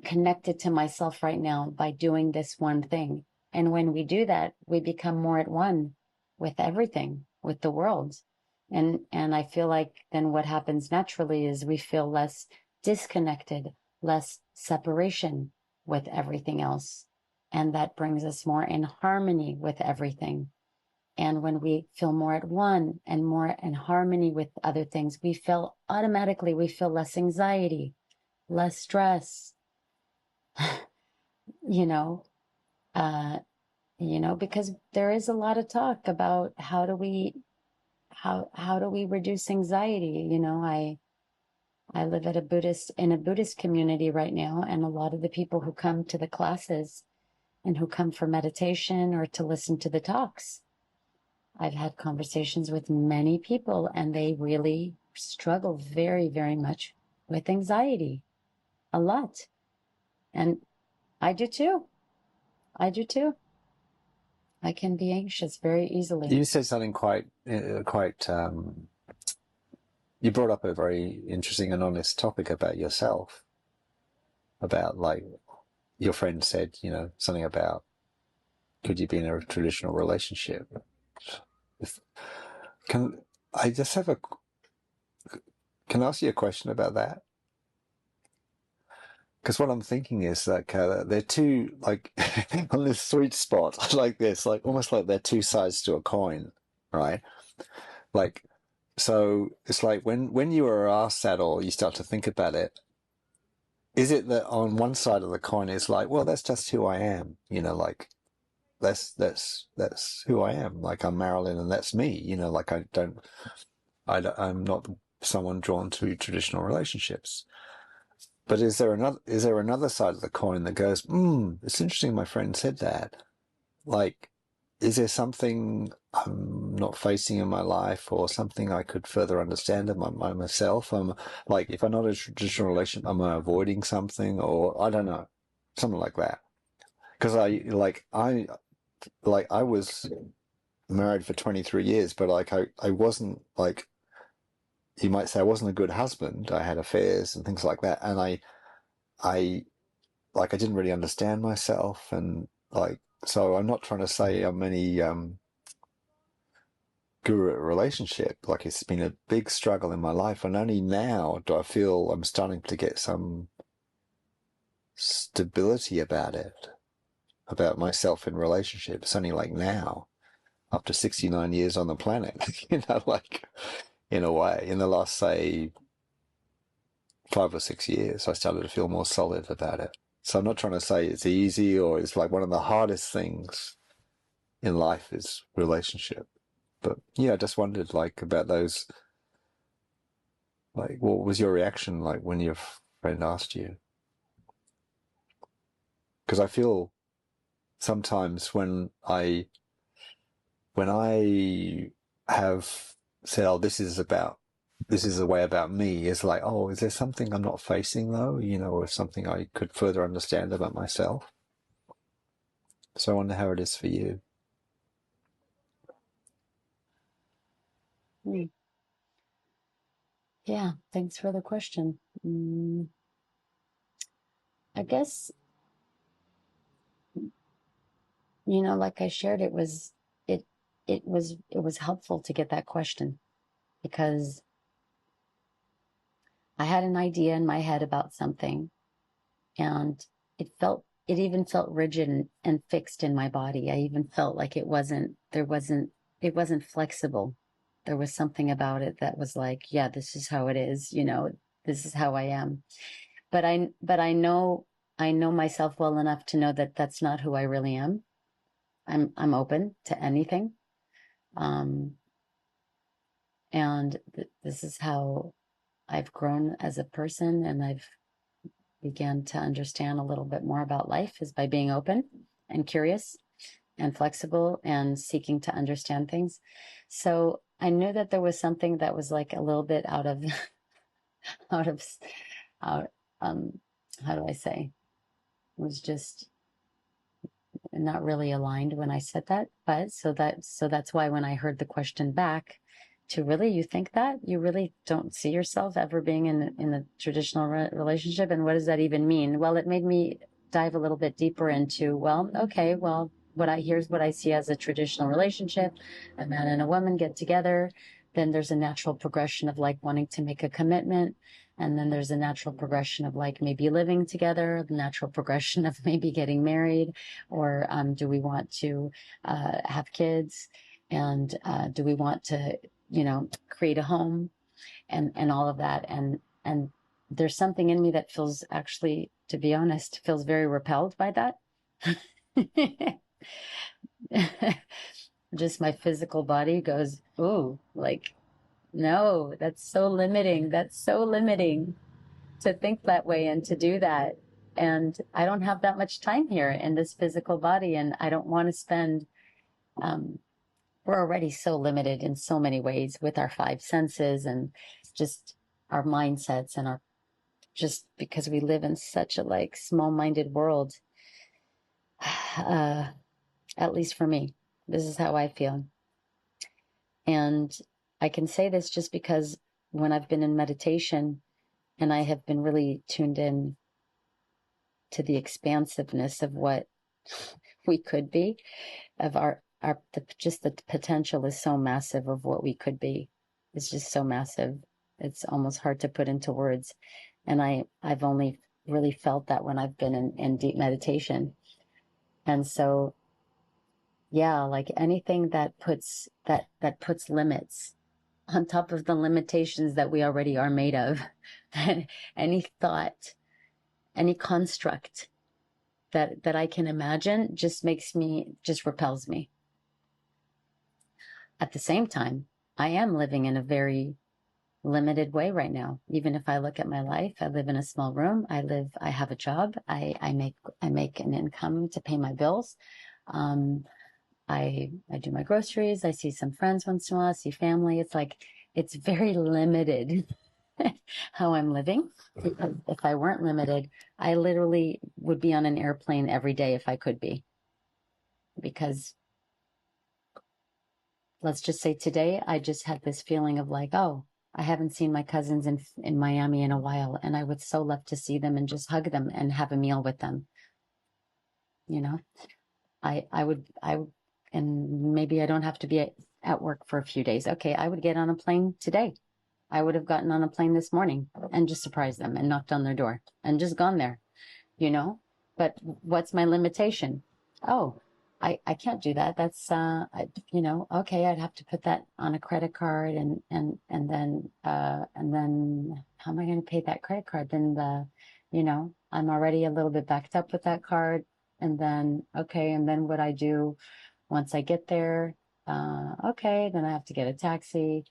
connected to myself right now by doing this one thing. And when we do that, we become more at one with everything, with the world. And I feel like then what happens naturally is we feel less disconnected, less separation with everything else. And that brings us more in harmony with everything. And when we feel more at one and more in harmony with other things, we feel less anxiety, less stress, you know, uh, because there is a lot of talk about how do we reduce anxiety? I live in a Buddhist community right now, and a lot of the people who come to the classes and who come for meditation or to listen to the talks, I've had conversations with many people, and they really struggle very, very much with anxiety, a lot. And I do too. I do too. I can be anxious very easily. You said something quite, you brought up a very interesting and honest topic about yourself, about like your friend said, something about could you be in a traditional relationship? Can I just can I ask you a question about that? Because what I'm thinking is that they're two, like, on this sweet spot, like this, like almost like they're two sides to a coin, right? Like, So it's like when you are asked that or you start to think about it, is it that on one side of the coin is like, well, that's just who I am, like that's who I am. Like I'm Marilyn and that's me, like I'm not someone drawn to traditional relationships. But is there another side of the coin that goes, it's interesting my friend said that. Like, is there something I'm not facing in my life or something I could further understand about myself? Like, if I'm not a traditional relationship, am I avoiding something or I don't know, something like that. Because I was married for 23 years, but like I wasn't like, you might say I wasn't a good husband. I had affairs and things like that. And I like I didn't really understand myself and like so I'm not trying to say I'm any guru at a relationship. Like it's been a big struggle in my life and only now do I feel I'm starting to get some stability about it, about myself in relationships. Only like now, after 69 years on the planet, like in a way, in the last say 5 or 6 years, I started to feel more solid about it. So I'm not trying to say it's easy or it's like one of the hardest things in life is relationship. But yeah, I just wondered like about those, like what was your reaction like when your friend asked you? Because I feel sometimes when I have said, oh, this is a way about me, it's like, oh, is there something I'm not facing though, or something I could further understand about myself? So I wonder how it is for you. Hmm. Yeah, thanks for the question. I guess, like I shared, it it was helpful to get that question because I had an idea in my head about something and it even felt rigid and fixed in my body. I even felt like it wasn't flexible. There was something about it that was like, yeah, this is how it is, this is how I am. But I know myself well enough to know that that's not who I really am. I'm open to anything. Um, and this is how I've grown as a person and I've began to understand a little bit more about life is by being open and curious and flexible and seeking to understand things. So I knew that there was something that was like a little bit out of out of out how do I say? It was just not really aligned when I said that. But so that's why when I heard the question back, to really you think that you really don't see yourself ever being in a traditional relationship, and what does that even mean? Well, it made me dive a little bit deeper into, well, okay, well, here's what I see as a traditional relationship. A man and a woman get together, then there's a natural progression of like wanting to make a commitment, and then there's a natural progression of like maybe living together, the natural progression of maybe getting married, or do we want to have kids, and do we want to create a home, and all of that, and there's something in me that feels, actually, to be honest, feels very repelled by that. Just my physical body goes, ooh, like, no, that's so limiting to think that way and to do that. And I don't have that much time here in this physical body, and I don't want to spend um, we're already so limited in so many ways with our five senses and just our mindsets, and our, just because we live in such a like small-minded world. uh, at least for me, this is how I feel. And I can say this just because when I've been in meditation and I have been really tuned in to the expansiveness of what we could be, of just the potential is so massive of what we could be. It's just so massive. It's almost hard to put into words. And I've only really felt that when I've been in deep meditation. And so, yeah, like anything that puts limits, on top of the limitations that we already are made of. Any thought, any construct that I can imagine just repels me. At the same time, I am living in a very limited way right now. Even if I look at my life, I live in a small room. I have a job. I make an income to pay my bills. I do my groceries. I see some friends once in a while. I see family. It's like, it's very limited how I'm living. Because if I weren't limited, I literally would be on an airplane every day if I could be. Because let's just say today, I just had this feeling of like, oh, I haven't seen my cousins in Miami in a while, and I would so love to see them and just hug them and have a meal with them. You know, I would, and maybe I don't have to be at work for a few days. Okay, I would get on a plane today. I would have gotten on a plane this morning and just surprised them and knocked on their door and just gone there, you know? But what's my limitation? Oh, I can't do that. That's, okay, I'd have to put that on a credit card and then how am I going to pay that credit card? Then I'm already a little bit backed up with that card. And then, okay, and then what I do once I get there, okay, then I have to get a taxi.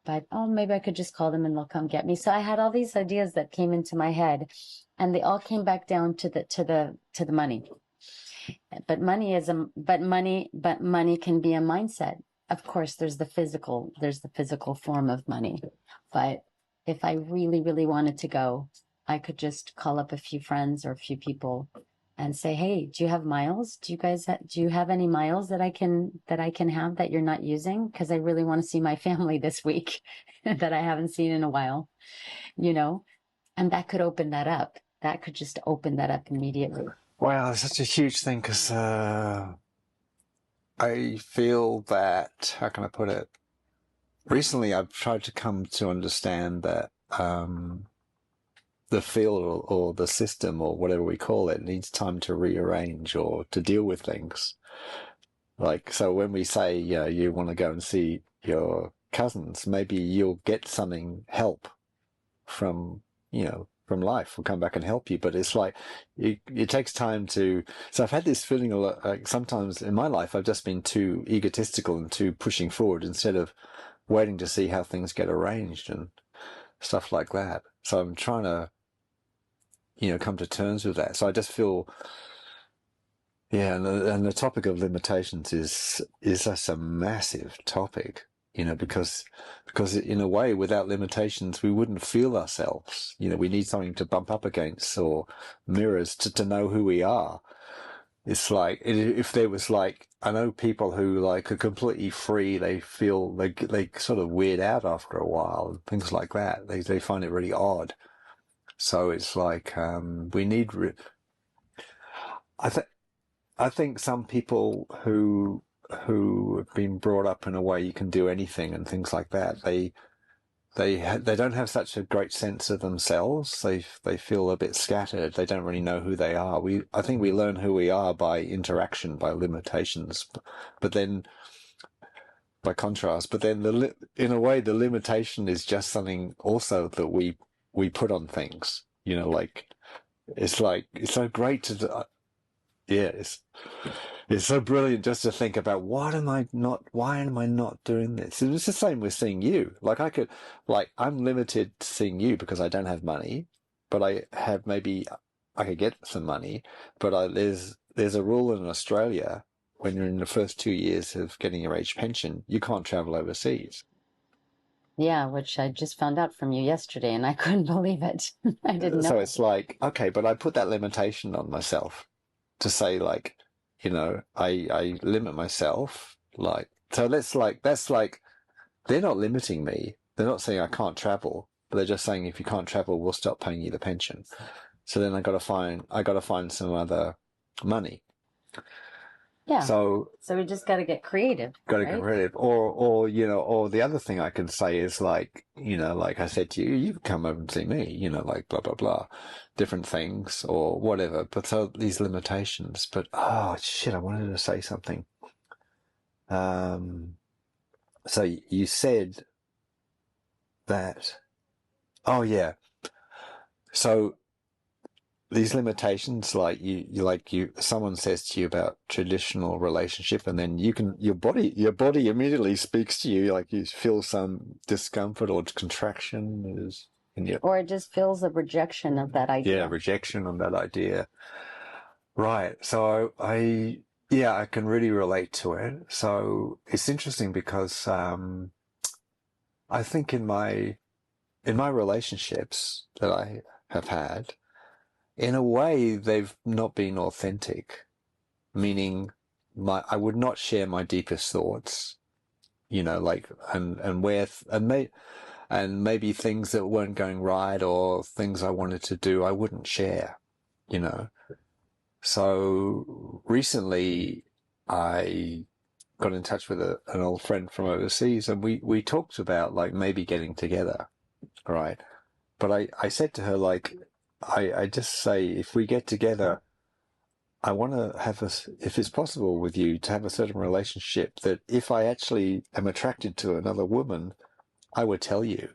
But oh, maybe I could just call them and they'll come get me. So I had all these ideas that came into my head, and they all came back down to the money. But money can be a mindset. Of course, there's the physical form of money. But if I really, really wanted to go, I could just call up a few friends or a few people and say, "Hey, do you have miles? Do you have any miles that I can have that you're not using? Because I really want to see my family this week that I haven't seen in a while, you know?" And that could open that up. That could just open that up immediately. Wow, it's such a huge thing because I feel that, how can I put it? Recently, I've tried to come to understand that the field or the system or whatever we call it needs time to rearrange or to deal with things. Like, so when we say, you want to go and see your cousins, maybe you'll get something, help from, from life will come back and help you. But it's like, it takes time to, so I've had this feeling a lot, like sometimes in my life, I've just been too egotistical and too pushing forward instead of waiting to see how things get arranged and stuff like that. So I'm trying to, come to terms with that. So I just feel, yeah, and the topic of limitations is just a massive topic, because in a way, without limitations, we wouldn't feel ourselves. We need something to bump up against or mirrors to know who we are. It's like if there was like, I know people who like are completely free, they feel they sort of weird out after a while and things like that. They find it really odd. So it's like we need. I think. I think some people who have been brought up in a way you can do anything and things like that, they don't have such a great sense of themselves. They feel a bit scattered. They don't really know who they are. I think we learn who we are by interaction, by limitations, but then by contrast. But then in a way, the limitation is just something also that we put on things. Like it's so great to. Yeah, it's so brilliant just to think about why am I not doing this? It's the same with seeing you. I'm limited to seeing you because I don't have money, but I could get some money, but there's a rule in Australia when you're in the first 2 years of getting your age pension, you can't travel overseas. Yeah, which I just found out from you yesterday, and I couldn't believe it. I didn't So know. it's like, okay, but I put that limitation on myself to say like, I limit myself. That's like they're not limiting me. They're not saying I can't travel, but they're just saying if you can't travel, we'll stop paying you the pension. So then I got to find some other money. Yeah. So So we just got to get creative, got to right? get rid of, or the other thing I can say is like, like I said to you, you come over and see me, like blah blah blah, different things or whatever. But so these limitations. But oh shit, I wanted to say something. So you said that, oh yeah. So these limitations, like someone says to you about traditional relationship, and then your body immediately speaks to you, like you feel some discomfort or contraction is in your, Or it just feels a rejection of that yeah, idea. rejection on that idea. Right. So yeah, I can really relate to it. So it's interesting because I think in my relationships that I have had, in a way, they've not been authentic, meaning I would not share my deepest thoughts, like and maybe things that weren't going right or things I wanted to do, I wouldn't share, you know. So recently, I got in touch with an old friend from overseas, and we talked about like maybe getting together, right? But I said to her, like, I just say, if we get together, I want to have if it's possible with you, to have a certain relationship that if I actually am attracted to another woman, I would tell you,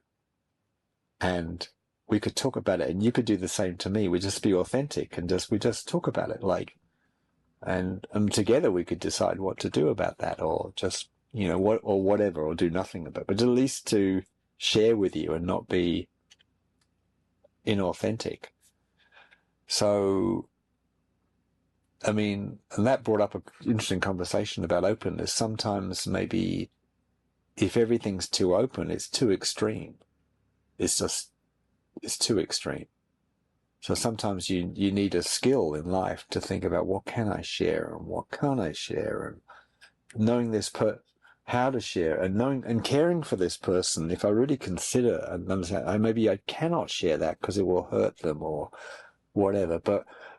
and we could talk about it, and you could do the same to me. We just be authentic and we just talk about it, like, and together we could decide what to do about that, or just what or whatever, or do nothing about it, but at least to share with you and not be inauthentic. So I mean, and that brought up an interesting conversation about openness. Sometimes maybe if everything's too open, it's too extreme. It's too extreme. So sometimes you need a skill in life to think about what can I share and what can't I share, and knowing how to share, and knowing and caring for this person. If I really consider and understand, maybe I cannot share that because it will hurt them or whatever.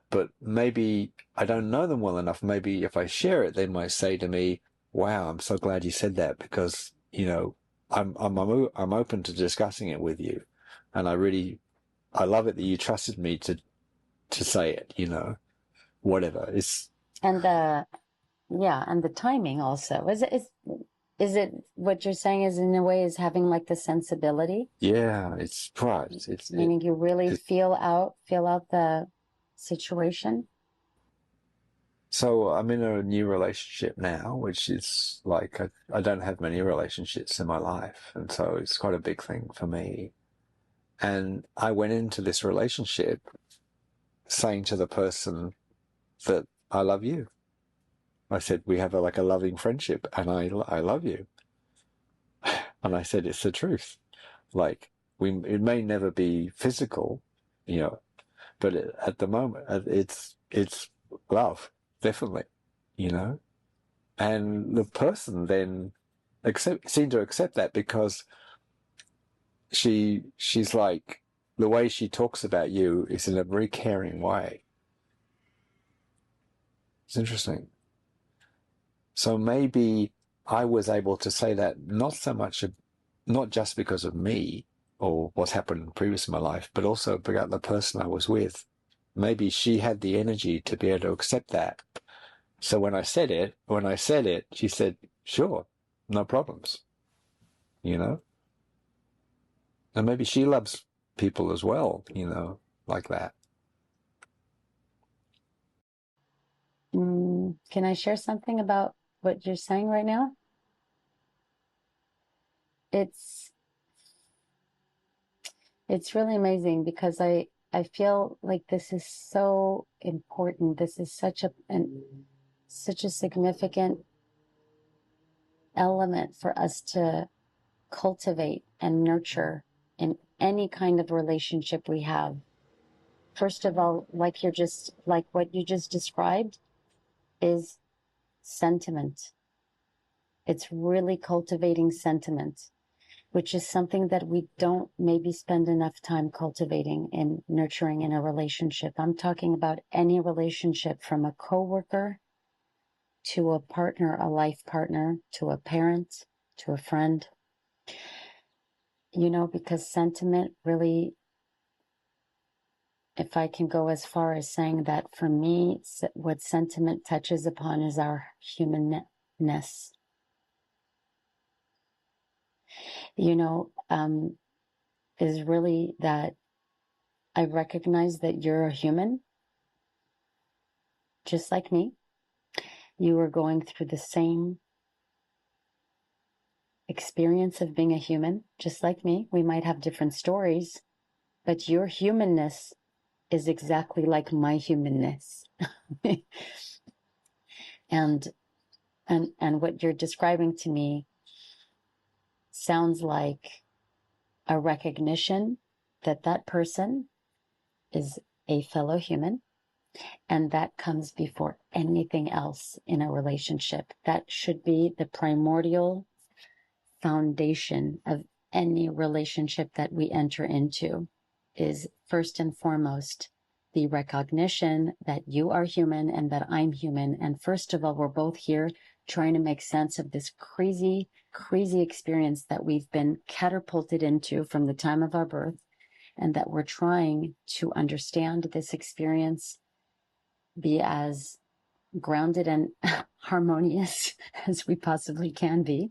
But maybe I don't know them well enough. Maybe if I share it, they might say to me, "Wow, I'm so glad you said that, because I'm open to discussing it with you, and I love it that you trusted me to say it. Whatever." It's And and the timing also. Is it what you're saying is in a way is having like the sensibility, yeah, it's right. meaning you really It, feel out the situation? so I'm in a new relationship now, which is like I don't have many relationships in my life, and so it's quite a big thing for me. And I went into this relationship saying to the person that I love you. I said, we have like a loving friendship, and I love you. And I said, it's the truth. Like, it may never be physical, you know, but at the moment, it's love, definitely, you know. And the person then seemed to accept that, because she's like, the way she talks about you is in a very caring way. It's interesting. So maybe I was able to say that not just because of me or what's happened previous in my life, but also about the person I was with. Maybe she had the energy to be able to accept that. So when I said it, she said, sure, no problems, you know? And maybe she loves people as well, like that. Can I share something about what you're saying right now? It's it's really amazing because I feel like this is so important. This is such a significant element for us to cultivate and nurture in any kind of relationship we have. First of all, like what you just described is sentiment. It's really cultivating sentiment, which is something that we don't maybe spend enough time cultivating and nurturing in a relationship. I'm talking about any relationship, from a coworker to a partner, a life partner, to a parent, to a friend. Because sentiment really, if I can go as far as saying that, for me, what sentiment touches upon is our humanness. You know, um, is really that I recognize that you're a human, just like me. You are going through the same experience of being a human, just like me. We might have different stories, but your humanness is exactly like my humanness. and and what you're describing to me sounds like a recognition that that person is a fellow human, and that comes before anything else in a relationship. That should be the primordial foundation of any relationship that we enter into, is first and foremost the recognition that you are human and that I'm human. And first of all, we're both here trying to make sense of this crazy, crazy experience that we've been catapulted into from the time of our birth, and that we're trying to understand this experience, be as grounded and harmonious as we possibly can be,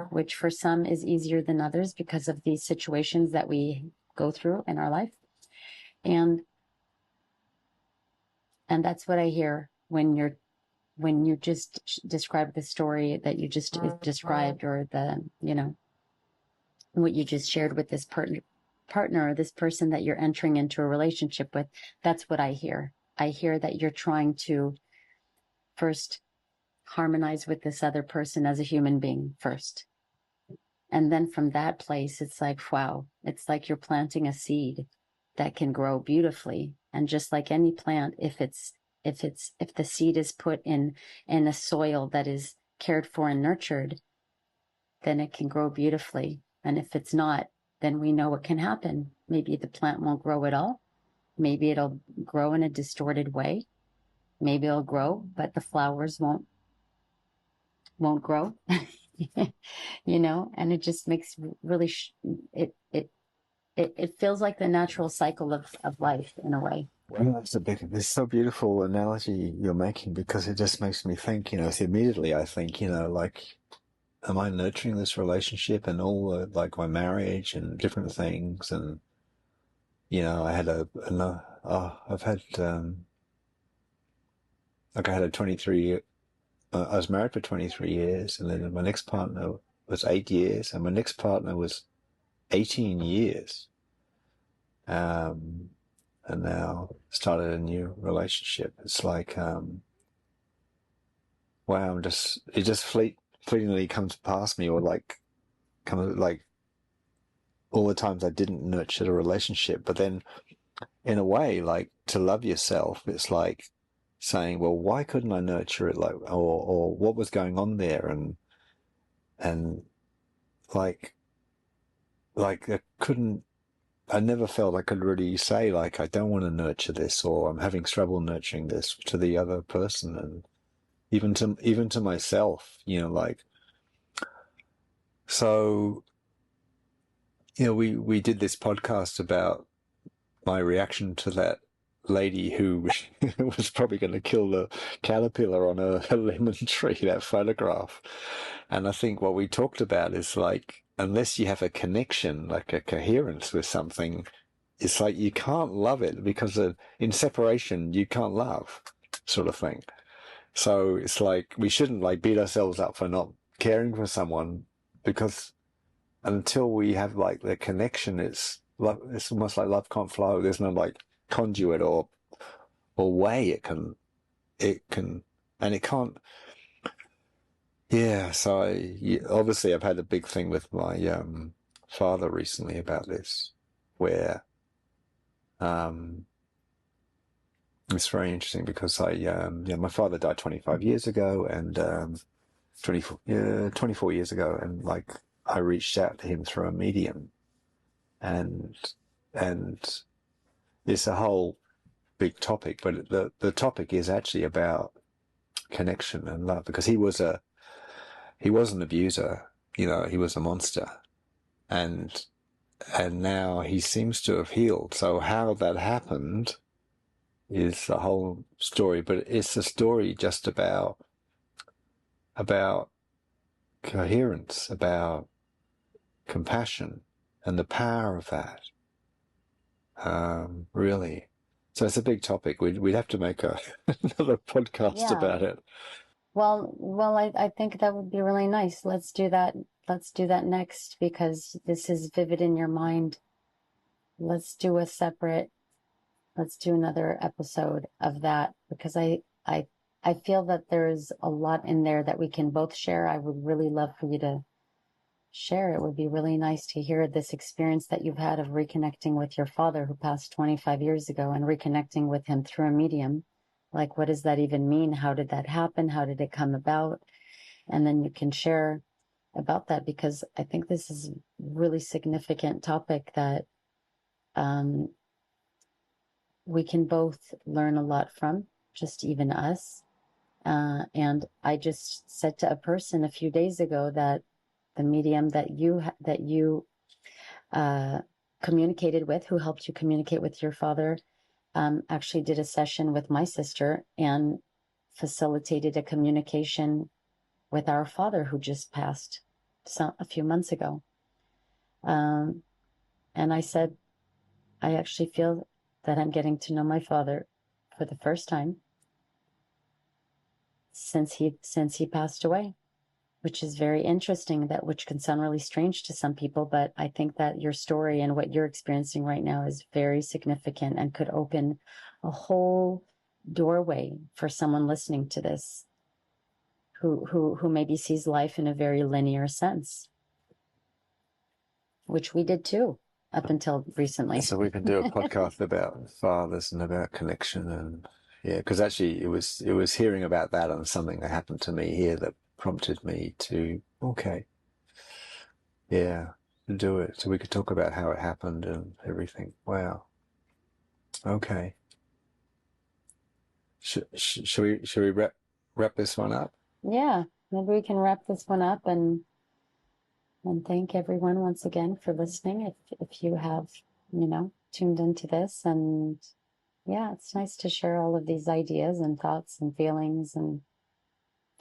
which for some is easier than others because of these situations that we go through in our life. And that's what I hear when you just describe the story that you just described, or the, what you just shared with this partner, or this person that you're entering into a relationship with. That's what I hear. I hear that you're trying to first harmonize with this other person as a human being first. And then from that place, it's like, wow, it's like you're planting a seed that can grow beautifully. And just like any plant, if the seed is put in a soil that is cared for and nurtured, then it can grow beautifully. And if it's not, then we know what can happen. Maybe the plant won't grow at all. Maybe it'll grow in a distorted way. Maybe it'll grow, but the flowers won't grow. And it just makes really it feels like the natural cycle of life in a way. Well, it's so beautiful analogy you're making, because it just makes me think, so immediately I think, like, am I nurturing this relationship and all like my marriage and different things? And, I had I had a 23, I was married for 23 years, and then my next partner was 8 years, and my next partner was 18 years. And now started a new relationship. It's like, wow, it just fleetingly comes past me, or like, all the times I didn't nurture the relationship. But then in a way, like, to love yourself, it's like saying, well, why couldn't I nurture it? Like, or what was going on there? And like, I never felt I could really say, like, I don't want to nurture this, or I'm having trouble nurturing this to the other person. And even to myself, like, so, we did this podcast about my reaction to that lady who was probably going to kill the caterpillar on a lemon tree, that photograph. And I think what we talked about is, like, unless you have a connection, like a coherence with something, it's like you can't love it, because in separation you can't love, sort of thing. So it's like we shouldn't, like, beat ourselves up for not caring for someone, because until we have, like, the connection, it's almost like love can't flow. There's no, like, conduit or way it can, and it can't. Yeah. So obviously I've had a big thing with my father recently about this, where it's very interesting, because my father died 25 years ago, and 24 years ago, and, like, I reached out to him through a medium, and it's a whole big topic, but the topic is actually about connection and love, because he was an abuser, he was a monster, and now he seems to have healed. So how that happened is a whole story, but it's a story just about coherence, about compassion, and the power of that. Really. So it's a big topic. We'd have to make another podcast Yeah. about it. Well, I think that would be really nice. Let's do that. Let's do that next because this is vivid in your mind. Let's do another episode of that because I feel that there's a lot in there that we can both share. I would really love for you to share. It would be really nice to hear this experience that you've had of reconnecting with your father who passed 25 years ago and reconnecting with him through a medium. Like, what does that even mean? How did that happen? How did it come about? And then you can share about that because I think this is a really significant topic that we can both learn a lot from, just even us. And I just said to a person a few days ago that the medium that you communicated with, who helped you communicate with your father, actually did a session with my sister and facilitated a communication with our father who just passed a few months ago. And I said, I actually feel that I'm getting to know my father for the first time since he passed away, which is very interesting, which can sound really strange to some people, but I think that your story and what you're experiencing right now is very significant and could open a whole doorway for someone listening to this who maybe sees life in a very linear sense, which we did too up until recently. So we can do a podcast about fathers and about connection, and yeah, because actually it was hearing about that and something that happened to me here that prompted me to do it. So we could talk about how it happened and everything. Wow. Okay. Should we wrap this one up? Yeah, maybe we can wrap this one up and thank everyone once again for listening. If you have, tuned into this, and yeah, it's nice to share all of these ideas and thoughts and feelings and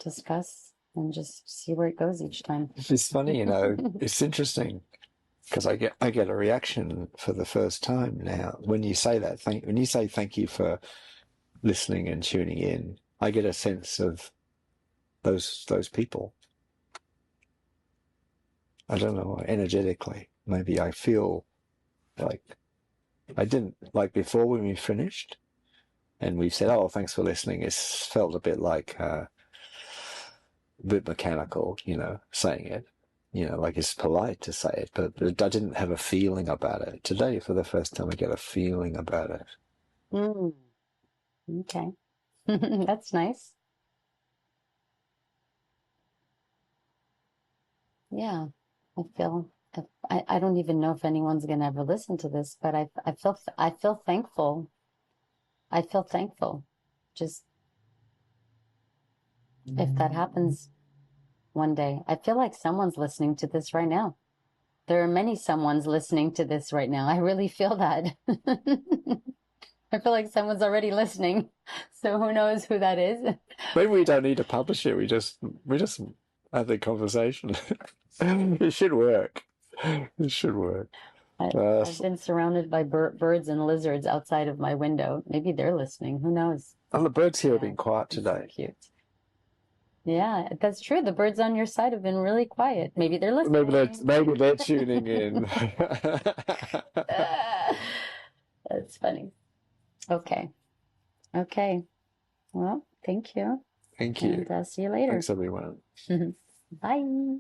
discuss and just see where it goes each time. It's funny, it's interesting because I get a reaction for the first time now when you say that. When you say thank you for listening and tuning in, I get a sense of those people. I don't know, energetically. Maybe I feel like I didn't like before when we finished and we said, "Oh, thanks for listening." It felt a bit like a bit mechanical, saying it. Like it's polite to say it, but I didn't have a feeling about it. Today, for the first time, I get a feeling about it. Okay. That's nice. Yeah. I don't even know if anyone's going to ever listen to this, but I feel thankful. I feel thankful. Just if that happens one day, I feel like someone's listening to this right now. There are many someone's listening to this right now. I really feel that. I feel like someone's already listening. So who knows who that is? Maybe we don't need to publish it. We just have the conversation. It should work. It should work. I've been surrounded by birds and lizards outside of my window. Maybe they're listening. Who knows? Oh, the birds here have been quiet today. So cute. Yeah, that's true. The birds on your side have been really quiet. Maybe they're listening. Maybe they're tuning in. That's funny. Okay. Well, thank you. Thank you. And see you later. Thanks, everyone. Bye.